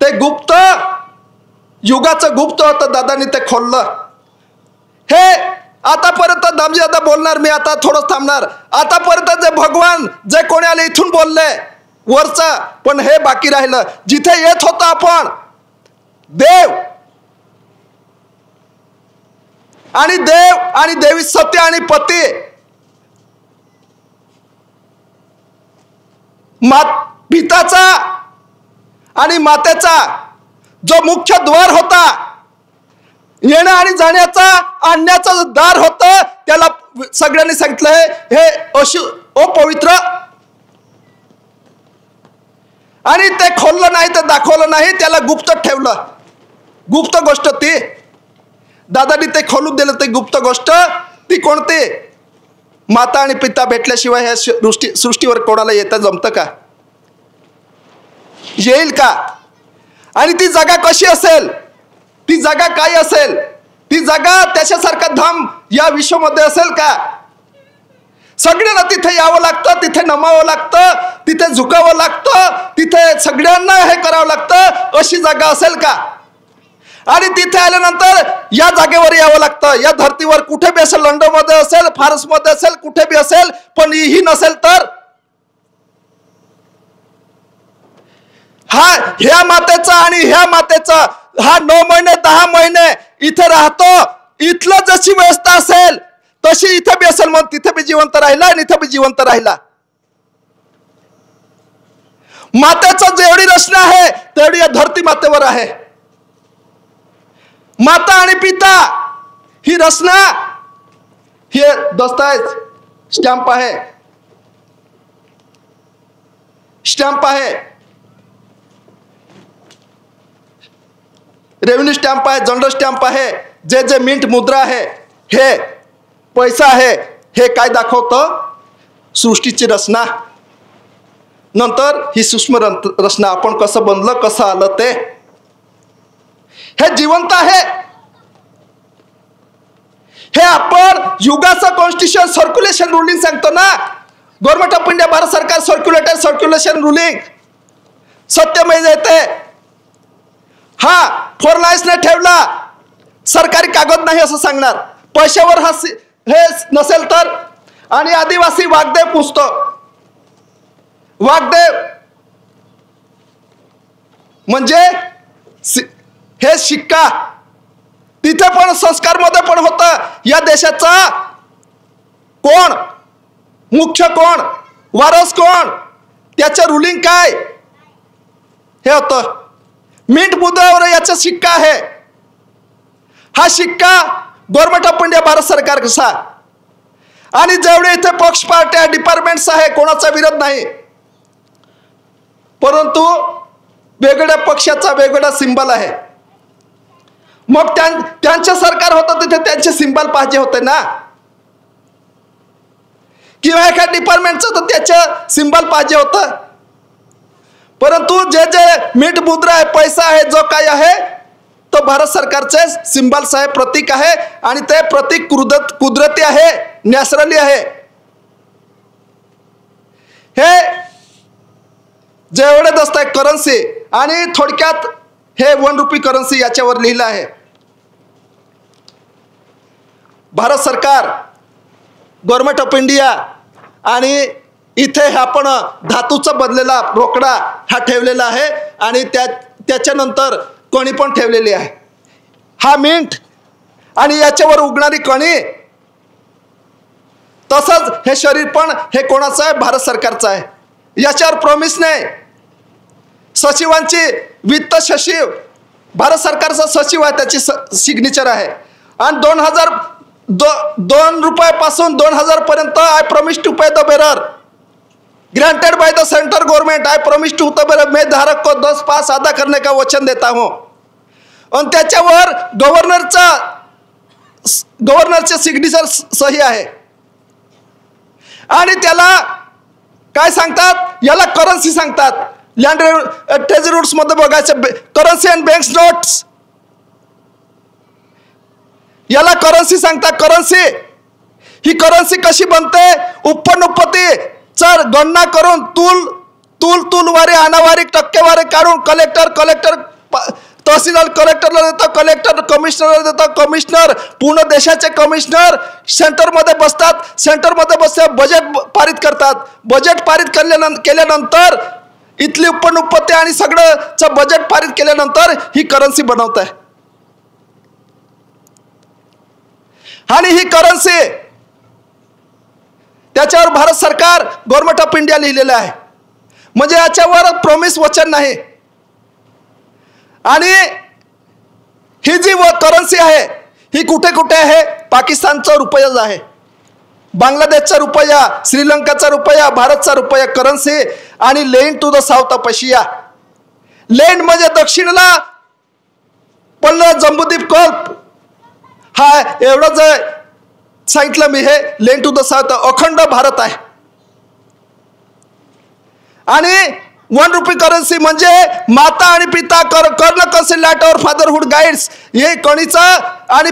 ते गुप्त युगाचं गुप्त होतं, दादानी ते खोललं. हे आतापर्यंत दामजी आता बोलणार, मी आता थोडं थांबणार. आतापर्यंत जे भगवान जे कोणी आले इथून बोलले वरचा, पण हे बाकी राहिलं. जिथे येत होता आपण देव आणि देवी सत्य आणि पती, पिताचा आणि मातेचा जो मुख्य द्वार होता, येणं आणि जाण्याचा आणण्याचं दार होतं, त्याला सगळ्यांनी सांगितलंय हे अपवित्र. आणि ते खोललं नाही, ते दाखवलं नाही, त्याला गुप्त ठेवलं. गुप्त गोष्ट ती दादानी ते खोलून दिलं. ते गुप्त गोष्ट ती कोणती? माता आणि पिता भेटल्याशिवाय ह्या सृष्टीवर कोणाला येता जमतं का? येईल का? आणि ती जागा कशी असेल? ती जागा काय असेल? ती जागा त्याच्यासारखा धाम या विश्वामध्ये असेल का? सगळ्यांना तिथे यावं लागतं, तिथे नमावं लागतं, तिथे झुकावं लागतं, तिथे सगळ्यांना हे करावं लागतं. अशी जागा असेल का? आणि तिथे आल्यानंतर या जागेवर यावं लागतं. या धर्तीवर कुठे बी असेल, लंडनमध्ये असेल, फारसमध्ये असेल, कुठे बी असेल, पण ही नसेल तर ह्या मातेचा आणि ह्या मातेचा हा 9 महिने 10 महिने इथे राहतो. इथलं जशी व्यवस्था असेल तशी इथे बी असेल, मग तिथे बी जिवंत राहिला आणि इथे बी जिवंत राहिला. मातेचा जेवढी रचना आहे तेवढी या धरती मातेवर आहे. माता आणि पिता ही रचना, हे दस्तावेज स्टॅम्प आहे, स्टॅम्प आहे. रेव्हेन्यू स्टॅम्प आहे, जनरल स्टॅम्प आहे, जे जे मिंट मुद्रा आहे, हे पैसा आहे, हे काय दाखवतं? सृष्टीची रचना. नंतर ही सूक्ष्म रचना, आपण कसं बनलं, कसं आलं ते, हे जिवंत आहे. हे आपण युगाचं कॉन्स्टिट्यूशन सर्क्युलेशन रुलिंग सांगतो ना. गव्हर्नमेंट ऑफ इंडिया, भारत सरकार सर्क्युलेशन रुलिंग सत्यमेव जयते. हा 4 लाईन्स नाही ठेवला, सरकारी कागद नाही असं सांगणार. पैशावर हे नसेल तर. आणि आदिवासी वाग्देव पुस्तक, वाग्देव म्हणजे हे शिक्का, तिथे पण संस्कार मध्ये पण होतं. या देशाचा कोण मुख्य, कोण वारस, कोण त्याचं रुलिंग काय, हे होतं. मिंट मुद्रावर याचा शिक्का आहे. हा शिक्का गव्हर्नमेंट ऑफ इंडिया, भारत सरकार कसा. आणि जेवढे इथे पक्ष, पार्ट्या, डिपार्टमेंट्स आहे, कोणाचा विरोध नाही, परंतु वेगवेगळ्या पक्षाचा वेगवेगळा सिंबल आहे. मग त्यांचे सरकार होतं तिथे त्यांचे सिंबल पाहिजे होते ना, किंवा एका डिपार्टमेंटचं तर त्याचं सिंबल पाहिजे होतं. परंतु जे जे मीठ मुद्रा आहे, पैसा आहे, जो काही आहे तो भारत सरकारचे सिंबल्स आहे, प्रतीक आहे. आणि ते प्रतीक कुदरती आहे, नॅचरली आहे. हे जेवढे दस्त आहे करन्सी, आणि थोडक्यात हे 1 रुपी करन्सी याच्यावर लिहिलं आहे. भारत सरकार, गव्हर्नमेंट ऑफ इंडिया, आणि इथे आपण धातूचा बदलेला रोकडा हा ठेवलेला आहे. आणि त्याच्यानंतर कणी पण ठेवलेली आहे. हा मिंट आणि याच्यावर उगणारी कणी, तसंच हे शरीर पण हे कोणाचं आहे? भारत सरकारचं आहे. याच्यावर प्रॉमिस नाही. सचिवांची, वित्त सचिव भारत सरकारचा सचिव आहे, त्याची सिग्नेचर आहे. आणि 2 रुपयापासून 2000 पर्यंत I promise to pay the bearer, granted by the central government, I promise to the bearer, मैं धारक को 10 पास अदा करने का वचन देता हूं. आणि त्याच्यावर गव्हर्नरचे सिग्नेचर सही आहे. आणि त्याला काय सांगतात? याला करन्सी सांगतात. लँड ट्रेजरी रूट्स मध्ये बघायचं, करन्सी अँड बँक्स नोट्स, याला करन्सी सांगतात. करन्सी ही करन्सी कशी बनते? उत्पन्नोत्पत्तीचा गणना करून तुलवारी, अनावारी, टक्केवारी काढून कलेक्टर तहसीलदार कलेक्टरला देतो, कलेक्टर कमिशनरला देतो, कमिशनर पूर्ण देशाचे कमिशनर सेंटरमध्ये बसतात. सेंटरमध्ये बसते बजेट पारित करतात. बजेट पारित केल्यानंतर इथली उत्पत्ती आणि सगळंचं बजेट पारित केल्यानंतर ही करन्सी बनवत आहे. आणि ही करन्सी त्याच्यावर भारत सरकार, गव्हर्नमेंट ऑफ इंडिया लिहिलेलं आहे. म्हणजे याच्यावर प्रॉमिस, वचन नाही. आणि ही जी करन्सी आहे ही कुठे कुठे आहे? पाकिस्तानचा रुपया आहे, बांगलादेशचा रुपया, श्रीलंकाचा रुपया, भारतचा रुपया करन्सी. आणि lain to the south of Asia, lain म्हणजे दक्षिणला पडलं जम्बूद्वीप कल्प, हा एवढंच सांगितलं मी. हे लेन टू द साऊथ, अखंड भारत आहे. आणि 1 रुपी करन्सी म्हणजे माता आणि पिता, कर्ण कन्सिलॅट और फादरहुड गाईड्स, हे कणीचं आणि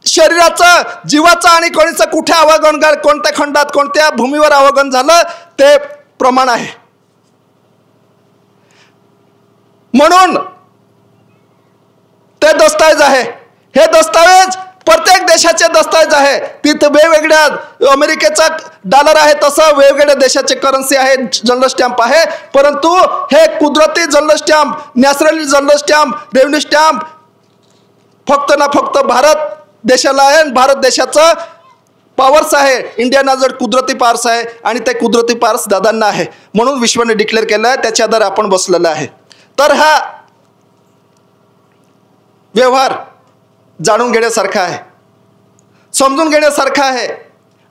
शरीराचं, जीवाचं आणि कणीचं कुठे अवगण, कोणत्या खंडात, कोणत्या भूमीवर अवगण झालं ते प्रमाण आहे. म्हणून ते दस्तावेज आहे. हे दस्तावेज प्रत्येक देशाचे दस्तावेज आहे. तिथे वेगवेगळ्या, अमेरिकेचा डॉलर आहे तसं वेगवेगळ्या देशाचे करन्सी आहे, जनरल स्टॅम्प आहे. परंतु हे कुदरती general stamp, naturally general stamp, revenue stamp फक्त ना फक्त भारत देशाला आहे. भारत देशाचं पॉवर्स आहे, इंडियाना जर कुदरती पावर्स आहे, आणि ते कुदरती पावर्स दादांना आहे. म्हणून विश्वाने डिक्लेअर केलं आहे, त्याच्या आधारे आपण बसलेलं आहे. तर हा व्यवहार जाणून घेण्यासारखा आहे, समजून घेण्यासारखा आहे.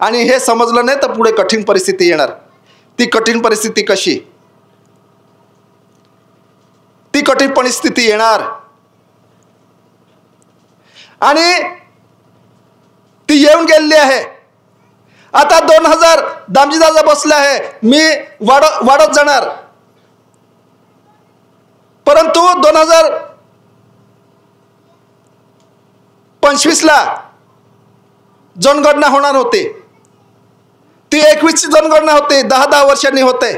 आणि हे समजलं नाही तर पुढे कठीण परिस्थिती येणार. ती कठीण परिस्थिती कशी? ती कठीण परिस्थिती येणार आणि ती येऊन गेलेली आहे. आता 2000 दामजीदादा बसले आहे, मी वाढत जाणार. परंतु 2025ला जनगणना होणार होती. ती 21ची जनगणना होती, 10 वर्षांनी होते.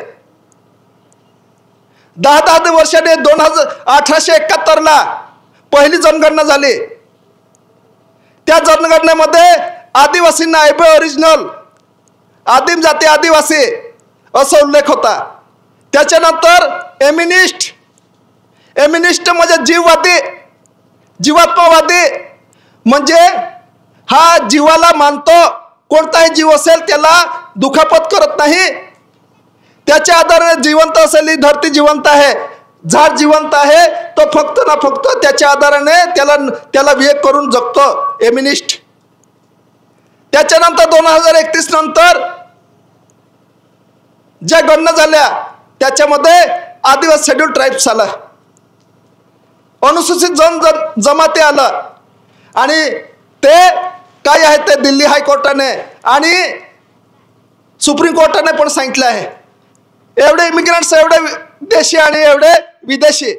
10 वर्षांनी 1871ला पहिली जनगणना झाली. त्या जनगणनेमध्ये आदिवासींना ओरिजिनल आदिम जाती आदिवासी असा उल्लेख होता. त्याच्यानंतर एमिनिस्ट म्हणजे जीवात्मवादी म्हणजे हा जीवाला मानतो, कोणताही जीव असेल त्याला दुखापत करत नाही, त्याच्या आधाराने जिवंत असेल, ही धरती जिवंत आहे, झाड जिवंत आहे, तो फक्त ना फक्त त्याच्या आधाराने त्याला विवेक करून जगतो, एमिनिस्ट. त्याच्यानंतर 2031 नंतर ज्या गणना झाल्या त्याच्यामध्ये आदिवासी शेड्यूल ट्राईब्स आला, अनुसूचित जमाती आलं. आणि ते काय आहे ते दिल्ली हायकोर्टाने आणि सुप्रीम कोर्टाने पण सांगितलं आहे. एवढे इमिग्रंट्स, एवढे देशी आणि एवढे विदेशी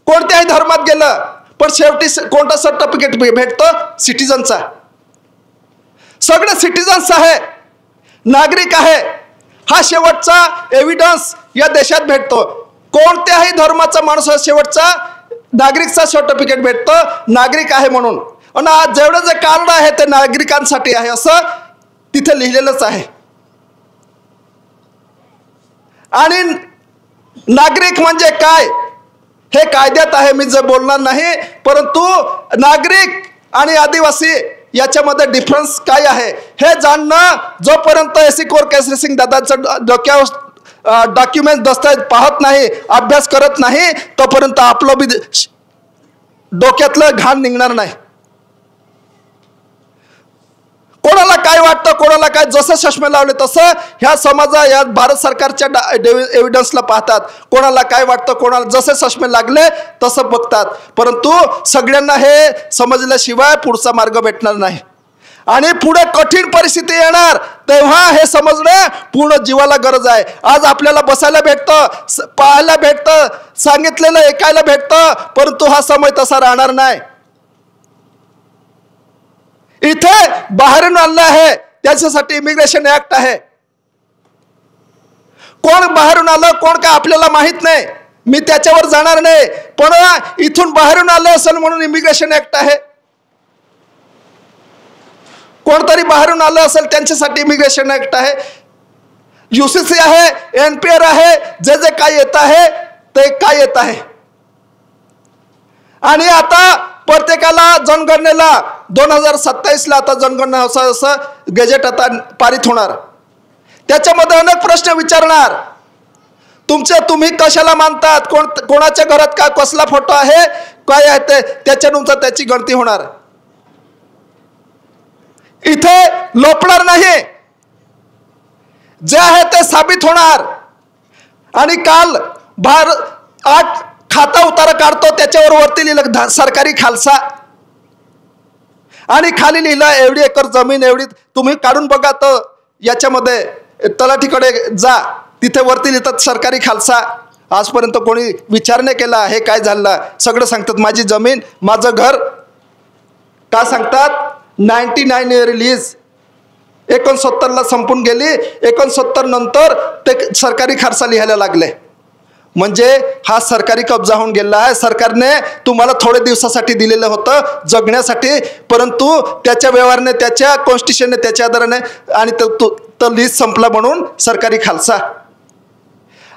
कोणत्याही धर्मात गेलं पण शेवटी कोणता सर्टिफिकेट भेटतं? सिटिझनचा. सगळे सिटिझन्स आहे, नागरिक आहे, हा शेवटचा एव्हिडन्स या देशात भेटतो. कोणत्याही धर्माचा माणूस शेवटचा नागरिकचा सर्टिफिकेट भेटतं, नागरिक आहे म्हणून. आणि आज जेवढं जे कार्ड आहे ते नागरिकांसाठी आहे असं तिथे लिहिलेलंच आहे. आणि नागरिक म्हणजे काय हे कायद्यात आहे, मी जे बोलणार नाही. परंतु नागरिक आणि आदिवासी याच्यामध्ये डिफरन्स काय आहे हे जाणणं, जोपर्यंत एसी कोर केसरी सिंग दादाचं डॉक्युमेंट दस्तावेज पाहत नाही, अभ्यास करत नाही, तोपर्यंत आपलं बी डोक्यातलं घाण निघणार नाही. कोणाला काय वाटतं, कोणाला काय, जसं चष्मे लावले तसं ह्या या भारत सरकारच्या एव्हिडन्सला पाहतात. कोणाला काय वाटतं, कोणाला जसे चष्मे लागले तसं बघतात. परंतु सगळ्यांना हे समजल्याशिवाय पुढचा मार्ग भेटणार नाही. आणि पुढे कठीण परिस्थिती येणार तेव्हा हे समजणं पूर्ण जीवाला गरज आहे. आज आपल्याला बसायला भेटतं, पाहायला भेटतं, सांगितलेलं ऐकायला भेटतं, परंतु हा समय तसा राहणार नाही. इथे बाहेरून आणलं आहे त्याच्यासाठी इमिग्रेशन ऍक्ट आहे. कोण बाहेरून आलं, कोण काय आपल्याला माहित नाही, मी त्याच्यावर जाणार नाही. पण इथून बाहेरून आलं असेल म्हणून इमिग्रेशन ऍक्ट आहे. कोणतरी बाहेरून आलं असेल त्यांच्यासाठी इमिग्रेशन ऍक्ट आहे, UCC आहे, NPR आहे, जे जे काय येत आहे ते काय येत आहे. आणि आता प्रत्येकाला जनगणनेला 2027ला आता जनगणना असं गॅजेट आता पारित होणार. त्याच्यामध्ये अनेक प्रश्न विचारणार. तुम्ही कशाला मानतात, कोणाच्या घरात काय कसला फोटो आहे, काय आहे ते, त्याच्यानुसार त्याची गणती होणार. इथे लपणार नाही, जे आहे ते साबित होणार. आणि काल 8 खाता उतारा काढतो, त्याच्यावर वरती लिहिलं सरकारी खालसा आणि खाली लिहिलं एवढी एकर जमीन, एवढी. तुम्ही काढून बघा तर याच्यामध्ये तलाठीकडे जा, तिथे वरती लिहितात सरकारी खालसा. आजपर्यंत कोणी विचार नाही केला हे काय झालं. सगळं सांगतात माझी जमीन, माझं घर. का सांगतात? 99 इयर लीज 69ला संपून गेली, 69 नंतर ते सरकारी खालसा लिहायला लागले. म्हणजे हा सरकारी कब्जा होऊन गेला आहे. सरकारने तुम्हाला थोडे दिवसासाठी दिलेलं होतं जगण्यासाठी, परंतु त्याच्या व्यवहाराने, त्याच्या कॉन्स्टिट्यूशनने, त्याच्या आधाराने आणि तो लीज संपला म्हणून सरकारी खालसा.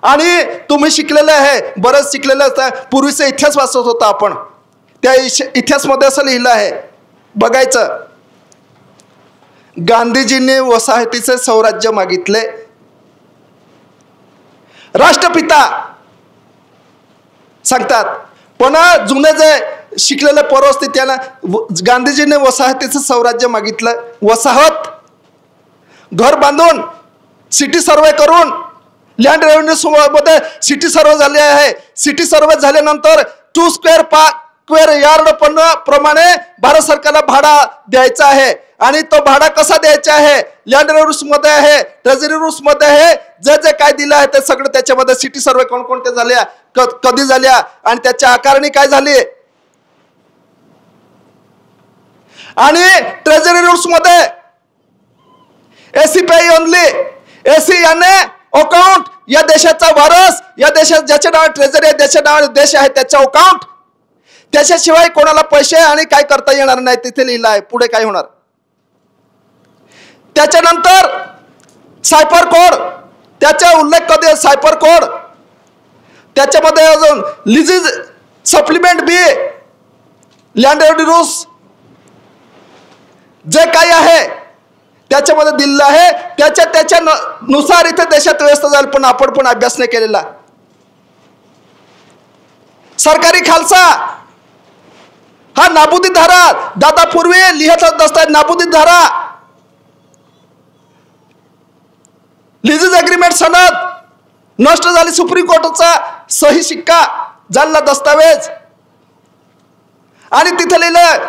आणि तुम्ही शिकलेले आहे, बरंच शिकलेलं असतं. पूर्वीचा इतिहास वाचत होता आपण, त्या इतिहासमध्ये असं लिहिलं आहे, बघायचं. गांधीजींनी वसाहतीचे स्वराज्य मागितले. राष्ट्रपिता सांगतात, पण जुने जे शिकलेले पोरं असते त्याला गांधीजींनी वसाहतीचं स्वराज्य मागितलं. वसाहत घर बांधून, सिटी सर्वे करून, लँड रेव्हेन्यू मध्ये सिटी सर्वे झाले आहे. सिटी सर्वे झाल्यानंतर 2 स्क्वेअर स्क्वेअर यार्ड प्रमाणे भारत सरकारला भाडा द्यायचा आहे आणि तो भाडा कसा द्यायचा आहे, लँड रूल्स मध्ये आहे, ट्रेजरी रूल्स मध्ये आहे, जे जे काय दिलं आहे ते सगळं त्याच्यामध्ये, सिटी सर्वे कोणकोणत्या झाल्या, कधी झाल्या आणि त्याच्या आकारणी काय झाली, आणि ट्रेजरी रूल्स मध्ये एसी पे ओनली, एसी याने अकाउंट, या देशाचा वारस, या देशात ज्याच्या नावाने ट्रेजरी आहे, ज्याच्या नावाने देश आहे त्याचा अकाउंट, त्याच्याशिवाय कोणाला पैसे आणि काय करता येणार नाही, तिथे लिहिलं आहे. पुढे काय होणार. त्याच्यानंतर सायफर कोड, त्याचा उल्लेख कधी, सायफर कोड, त्याच्यामध्ये अजून लिजिज सप्लिमेंट बी, लँड रूल्स जे काही आहे त्याच्यामध्ये दिलेलं आहे. त्याच्या नुसार इथे देशात व्यवस्था झाली, पण आपण पण अभ्यास नाही केलेला. सरकारी खालसा हा नाबुदी धारा, दादा पूर्वी लिहित असतात नाबुदी धारा, लिजिज अग्रीमेंट सनद नष्ट झाली, सुप्रीम कोर्टाचा सही शिक्का झाला दस्तावेज, आणि तिथे लिहिलं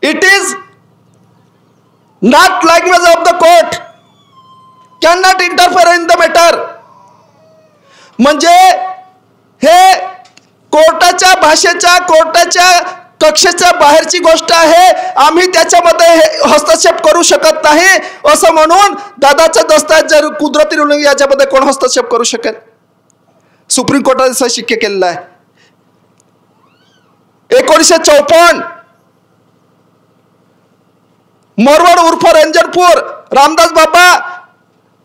it is not language of the court, can not interfere in the matter. म्हणजे हे कोर्टाच्या भाषेच्या, कोर्टाच्या कक्षेच्या बाहेरची गोष्ट आहे, आम्ही त्याच्यामध्ये हस्तक्षेप करू शकत नाही असं म्हणून दादाचा दस्तावेज कुदरती रुलिंग याच्यामध्ये कोण हस्तक्षेप करू शकेल. सुप्रीम कोर्टाने सही शिक्के केलेला आहे. 1954 मोरवड उर्फ रंजनपूर रामदास बाबा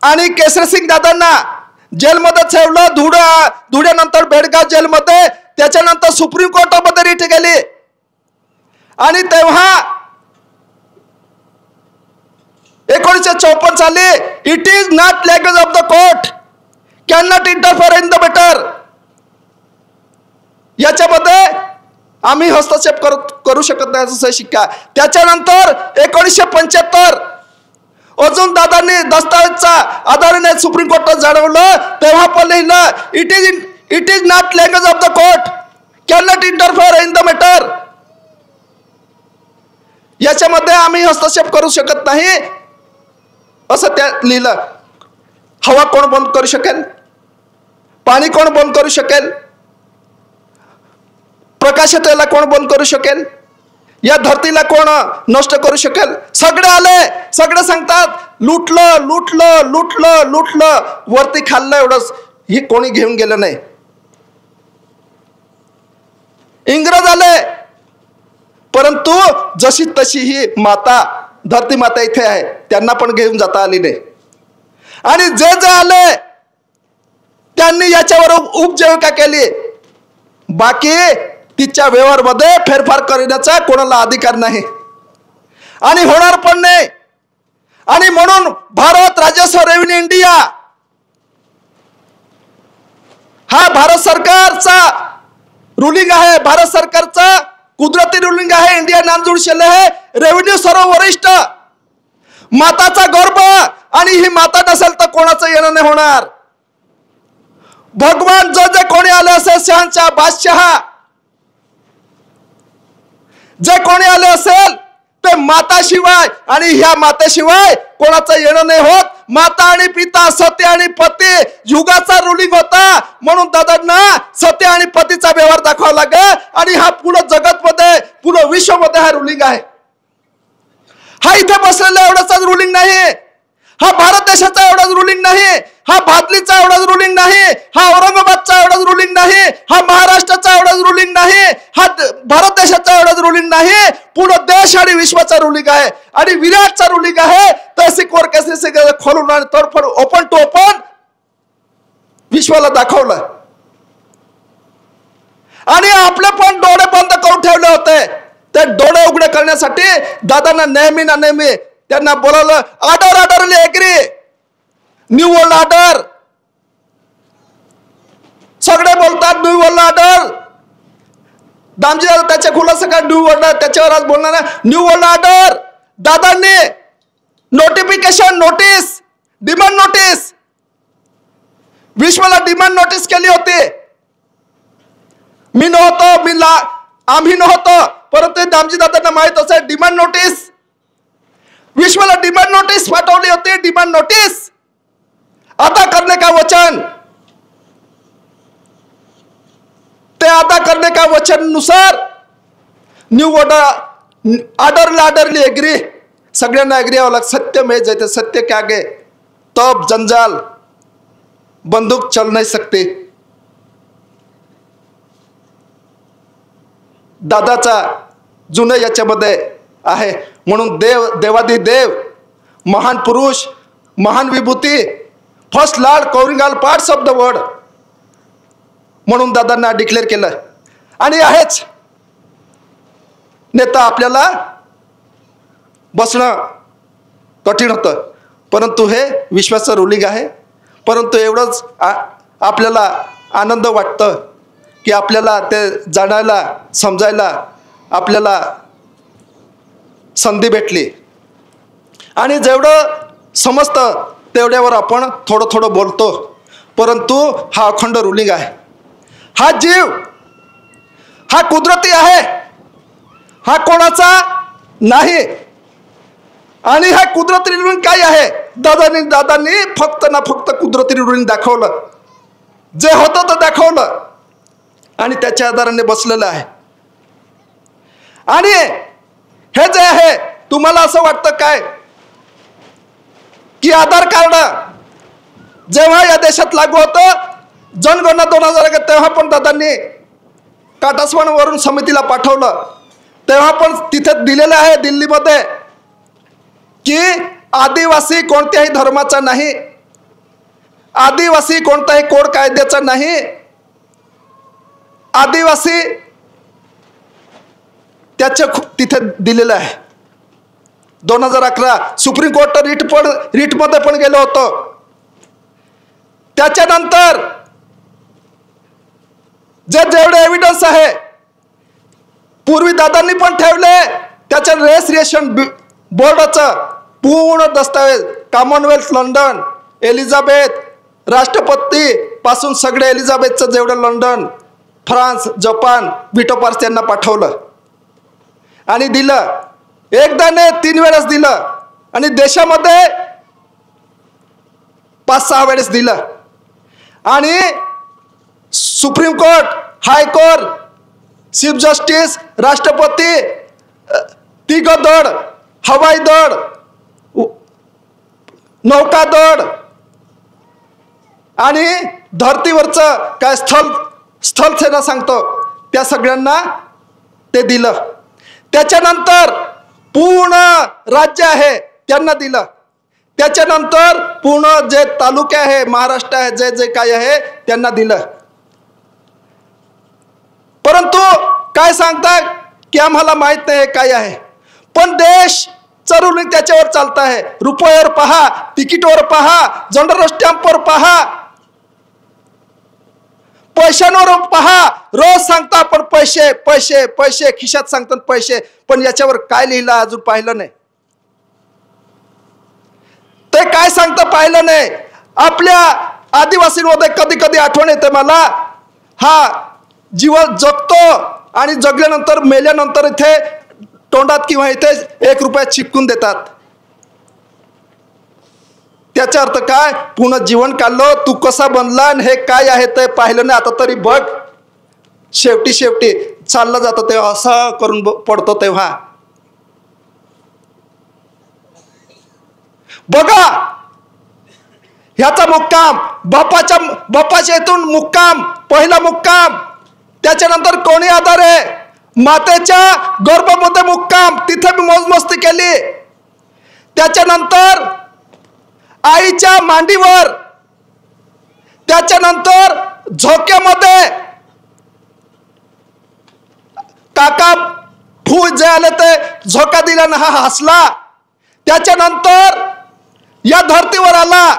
आणि केसरसिंग दादांना जेलमध्ये ठेवलं, धुळ्यानंतर बेडगाव जेलमध्ये, त्याच्यानंतर सुप्रीम कोर्टामध्ये रिट गेली, आणि तेव्हा 1954 साली it is not language of the court, can not interfere in the matter, याच्यामध्ये आम्ही हस्तक्षेप करू शकत नाही असं शिक्का. त्याच्यानंतर 1975 अजून दादांनी दस्तावेजचा आधाराने सुप्रीम कोर्टात जाणवलं, तेव्हा पण लिहिलं it is not language of the court, can not interfere in the matter, याच्यामध्ये आम्ही हस्तक्षेप करू शकत नाही असं त्या लिहिलं. हवा कोण बंद करू शकेल, पाणी कोण बंद करू शकेल, प्रकाशाला कोण बंद करू शकेल, या धरतीला कोण नष्ट करू शकेल. सगळे आले, सगळे सांगतात लुटलं लुटलं लुटलं लुटलं, वरती खाल्लं एवढंच, हे कोणी घेऊन गेलं नाही. इंग्रज आले, परंतु जशी तशी ही माता, धरती माता इथे आहे, त्यांना पण घेऊन जाता आली नाही. आणि जे जे आले त्यांनी याच्यावर उपजीविका केली, बाकी तिच्या व्यवहारमध्ये फेरफार करण्याचा कोणाला अधिकार नाही आणि होणार पण नाही. आणि म्हणून भारत राजस्व रेव्हेन्यू इंडिया हा भारत सरकारचा रुलिंग आहे, भारत सरकारचा कुदरती रुलिंग आहे, इंडिया नाम जुळलेलं आहे. रेव्हेन्यू सर्व वरिष्ठ, माताचा गर्भ, आणि ही माता नसेल तर कोणाचं येणं नाही होणार. भगवान जे कोणी आले असेल, शहानशाह बादशाह जे कोणी आले असेल ते माताशिवाय आणि ह्या मातेशिवाय कोणाचं येणं नाही होत. माता आणि पिता, सती आणि पती युगाचा रुलिंग होता, म्हणून दादांना सती आणि पतीचा व्यवहार दाखवावा लागेल. आणि हा पुढं जगत मध्ये, पुढं विश्व मध्ये हा रुलिंग आहे. हा इथे बसलेला एवढाच रुलिंग नाही, हा भारत देशाचा एवढाच रुलिंग नाही, हा भादलीचा एवढाच रुलिंग नाही, हा औरंगाबादचा एवढाच रुलिंग नाही, हा महाराष्ट्राचा एवढाच रुलिंग नाही, हा भारत देशाचा एवढाच रुलिंग नाही, पूर्ण देश आणि विश्वाचा रुलिंग आहे. आणि विराटचा रुलिंग आहे. तहसील वर केसरी खोलून आणि तोडफोड, ओपन टू ओपन विश्वाला दाखवलं. आणि आपले पण डोळे बंद करून ठेवले होते. ते डोळे उघडे करण्यासाठी दादांना नेहमी ना नेहमी त्यांना बोलावलं. Orderly agree, new world order, सगळे बोलतात न्यू वर्ल्ड ऑर्डर. दामजी त्याच्या खुलासा का न्यू वर्ल्ड, त्याच्यावर आज बोलणार आहे. न्यू वर्ल्ड ऑर्डर दादांनी नोटिफिकेशन नोटीस, डिमांड नोटीस, विश्वाला डिमांड नोटीस केली होती. मी नव्हतो, आम्ही नव्हतो, परंतु दामजी दादांना माहित असेल. डिमांड नोटीस, विश्वाला डिमांड नोटीस पाठवली होती. डिमांड नोटीस, अदा करने का वचन, ते अदा करने का वचन नुसार न्यू ऑर्डरली एग्री, सगळ्यांना एग्री व्हावं लागतं. सत्य में जयते, सत्य के आगे तब जंजाल, बंदूक चल नहीं सकती. दादाचा जुनं याच्यामध्ये आहे. म्हणून देवादिदेव, महान पुरुष, महान विभूती, फर्स्ट लॉर्ड कौरिंगाल पार्ट्स ऑफ द वर्ल्ड म्हणून दादांना डिक्लेअर केलं. आणि आहेच नेता आपल्याला बसणं कठीण होतं, परंतु हे विश्वाचं रुलिंग आहे. परंतु एवढंच आपल्याला आनंद वाटतं की आपल्याला ते जाणायला, समजायला आपल्याला संधी भेटली. आणि जेवढं समजतं तेवढ्यावर आपण थोडं थोडं बोलतो, परंतु हा अखंड रुलिंग आहे. हा जीव हा कुदरती आहे, हा कोणाचा नाही. आणि हा कुदरती रुलिंग काय आहे? दादांनी फक्त ना फक्त कुदरती रुलिंग दाखवलं, जे होतं ते दाखवलं आणि त्याच्या आधाराने बसलेलं आहे. आणि हे जे आहे, तुम्हाला असं वाटतं काय की आधार कार्ड जेव्हा या देशात लागू होतं, जनगणना 2000 तेव्हा पण दादांनी काटास्वानवरून समितीला पाठवलं. तेव्हा पण तिथे दिलेलं आहे दिल्लीमध्ये की आदिवासी कोणत्याही धर्माचा नाही, आदिवासी कोणत्याही कोड कायद्याचा नाही, आदिवासी त्याचं तिथे दिलेलं आहे. 2011 सुप्रीम कोर्ट रीटमध्ये पण गेलो होतो. त्याच्यानंतर जेवढे एव्हिडन्स आहे पूर्वी दादांनी पण ठेवले, त्याच्या रजिस्ट्रेशन बोर्डाचं पूर्ण दस्तावेज, कॉमनवेल्थ लंडन, एलिझाबेथ राष्ट्रपती पासून सगळे एलिझाबेथचं जेवढं लंडन, फ्रान्स, जपान, विटो पार्स त्यांना पाठवलं आणि दिलं. एकदा नाही 3 वेळेस दिलं आणि देशामध्ये 5-6 वेळेस दिलं. आणि supreme court, high court, chief justice, राष्ट्रपती, तिघदळ, हवाई दळ, नौकादळ आणि धरतीवरचं काय स्थल सेना सांगतो त्या सगळ्यांना ते दिलं. त्याच्यानंतर पूर्ण राज्य आहे त्यांना दिलं. त्याच्यानंतर पूर्ण जे तालुके आहे, महाराष्ट्र आहे, जे जे काय आहे त्यांना दिलं. परंतु काय सांगतात की आम्हाला माहित नाही काय आहे. पण देश रुलिंग त्याच्यावर चालत आहे. रुपयावर पहा, तिकीटवर पहा, जनरल स्टॅम्पवर पहा, पैशांवर पहा. रोज सांगता पण पैसे पैसे पैसे, खिशात सांगतात पैसे, पण याच्यावर काय लिहिलं अजून पाहिलं नाही. ते काय सांगतं पाहिलं नाही. आपल्या आदिवासींमध्ये कधी कधी आठवण येते मला, हा जीवन जगतो आणि जगल्यानंतर मेल्यानंतर इथे तोंडात किंवा इथे 1 रुपया चिपकून देतात. त्याचा अर्थ काय? पूर्ण जीवन काढलं, तू कसा बनला आणि हे काय आहे ते पाहिलं नाही. आता तरी बघ, शेवटी चाललं जातं तेव्हा असं करून पडतो. तेव्हा बघा ह्याचा मुक्काम, बापाच्या इथून मुक्काम, पहिला मुक्काम. त्याच्यानंतर कोणी आधार आहे? मातेच्या गर्भामध्ये मुक्काम, तिथे मी मौजमस्ती केली. त्याच्यानंतर आईच्या मांडीवर, त्याच्यानंतर झोक्यामध्ये काका फू जे आले ते झोका दिला ना, हा हसला. त्याच्यानंतर या धरतीवर आला,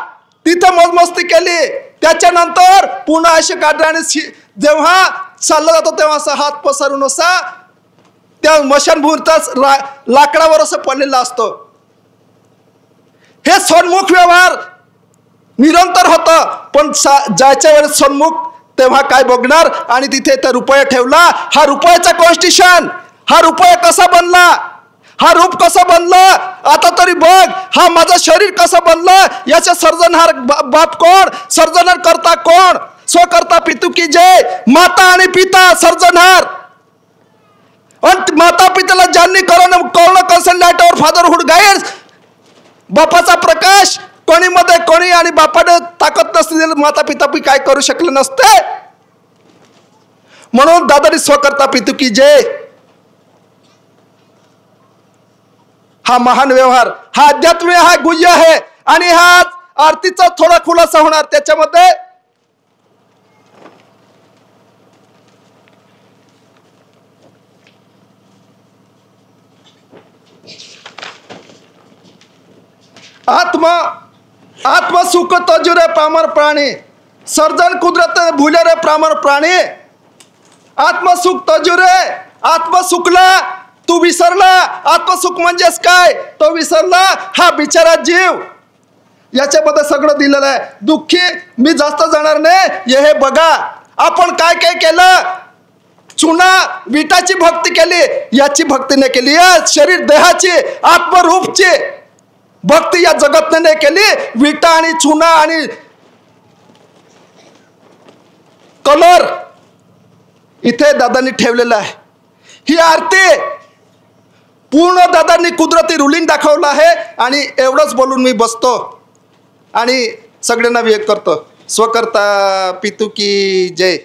तिथे मौजमस्ती केली. त्याच्यानंतर पुन्हा असे काढले आणि जेव्हा चालला जातो तेव्हा असा हात पसरून असा त्या मशानभूमीतच लाकडावर असं पडलेला असतो. हे सन्मुख व्यवहार निरंतर होतं. पण जायच्या वेळेस सन्मुख तेव्हा काय बघणार? आणि तिथे तर रुपया ठेवला. हा रुपयाचा कॉन्स्टिट्यूशन, हा रुपया कसा बनला, हा रूप कसं बनलं? आता तरी बघ, हा माझं शरीर कसं बनलं? याचे सर्जनहार बाप कोण? सर्जनहार करता कोण? स्वकर्ता पितू की जय. माता आणि पिता सर्जनहार. आणि माता पित्याला ज्यांनी कोरोना कन्सर्न लाईट और फादरहुड गाईड्स, बापाचा प्रकाश कोणी मध्ये कोणी आणि बापाने ताकद नसते, माता पिता काय करू शकले नसते. म्हणून दादानी स्वकर्ता पितू की जय. हा महान व्यवहार, हा अध्यात्म, हा गुह्य आहे. आणि हा आरतीचा थोडा खुलासा होणार. त्याच्यामध्ये आत्मा सुख तजुरे प्रामर प्राणी, सर्जन कुदरत भूले रे प्रामर प्राणी. आत्मसुख तजुरे, आत्मसुखला तू विसरला. आत्मसुख म्हणजेच काय? तो विसरला. हा बिचारा जीव. याच्यामध्ये सगळं दिलेलं आहे. दुःखी मी जास्त जाणार नाही. हे बघा, आपण काय काय केलं. चुना विटाची भक्ती केली, याची भक्ती नाही केली. शरीर देहाची आत्मरूपची भक्ती या जगतने नाही केली. विटा आणि चुना आणि कलर इथे दादांनी ठेवलेलं आहे. ही आरती पूर्ण दादांनी कुदरती रुलिंग दाखवलं आहे. आणि एवढंच बोलून मी बसतो आणि सगळ्यांना व्यक्त करतो. स्वकर्ता पितू की जय.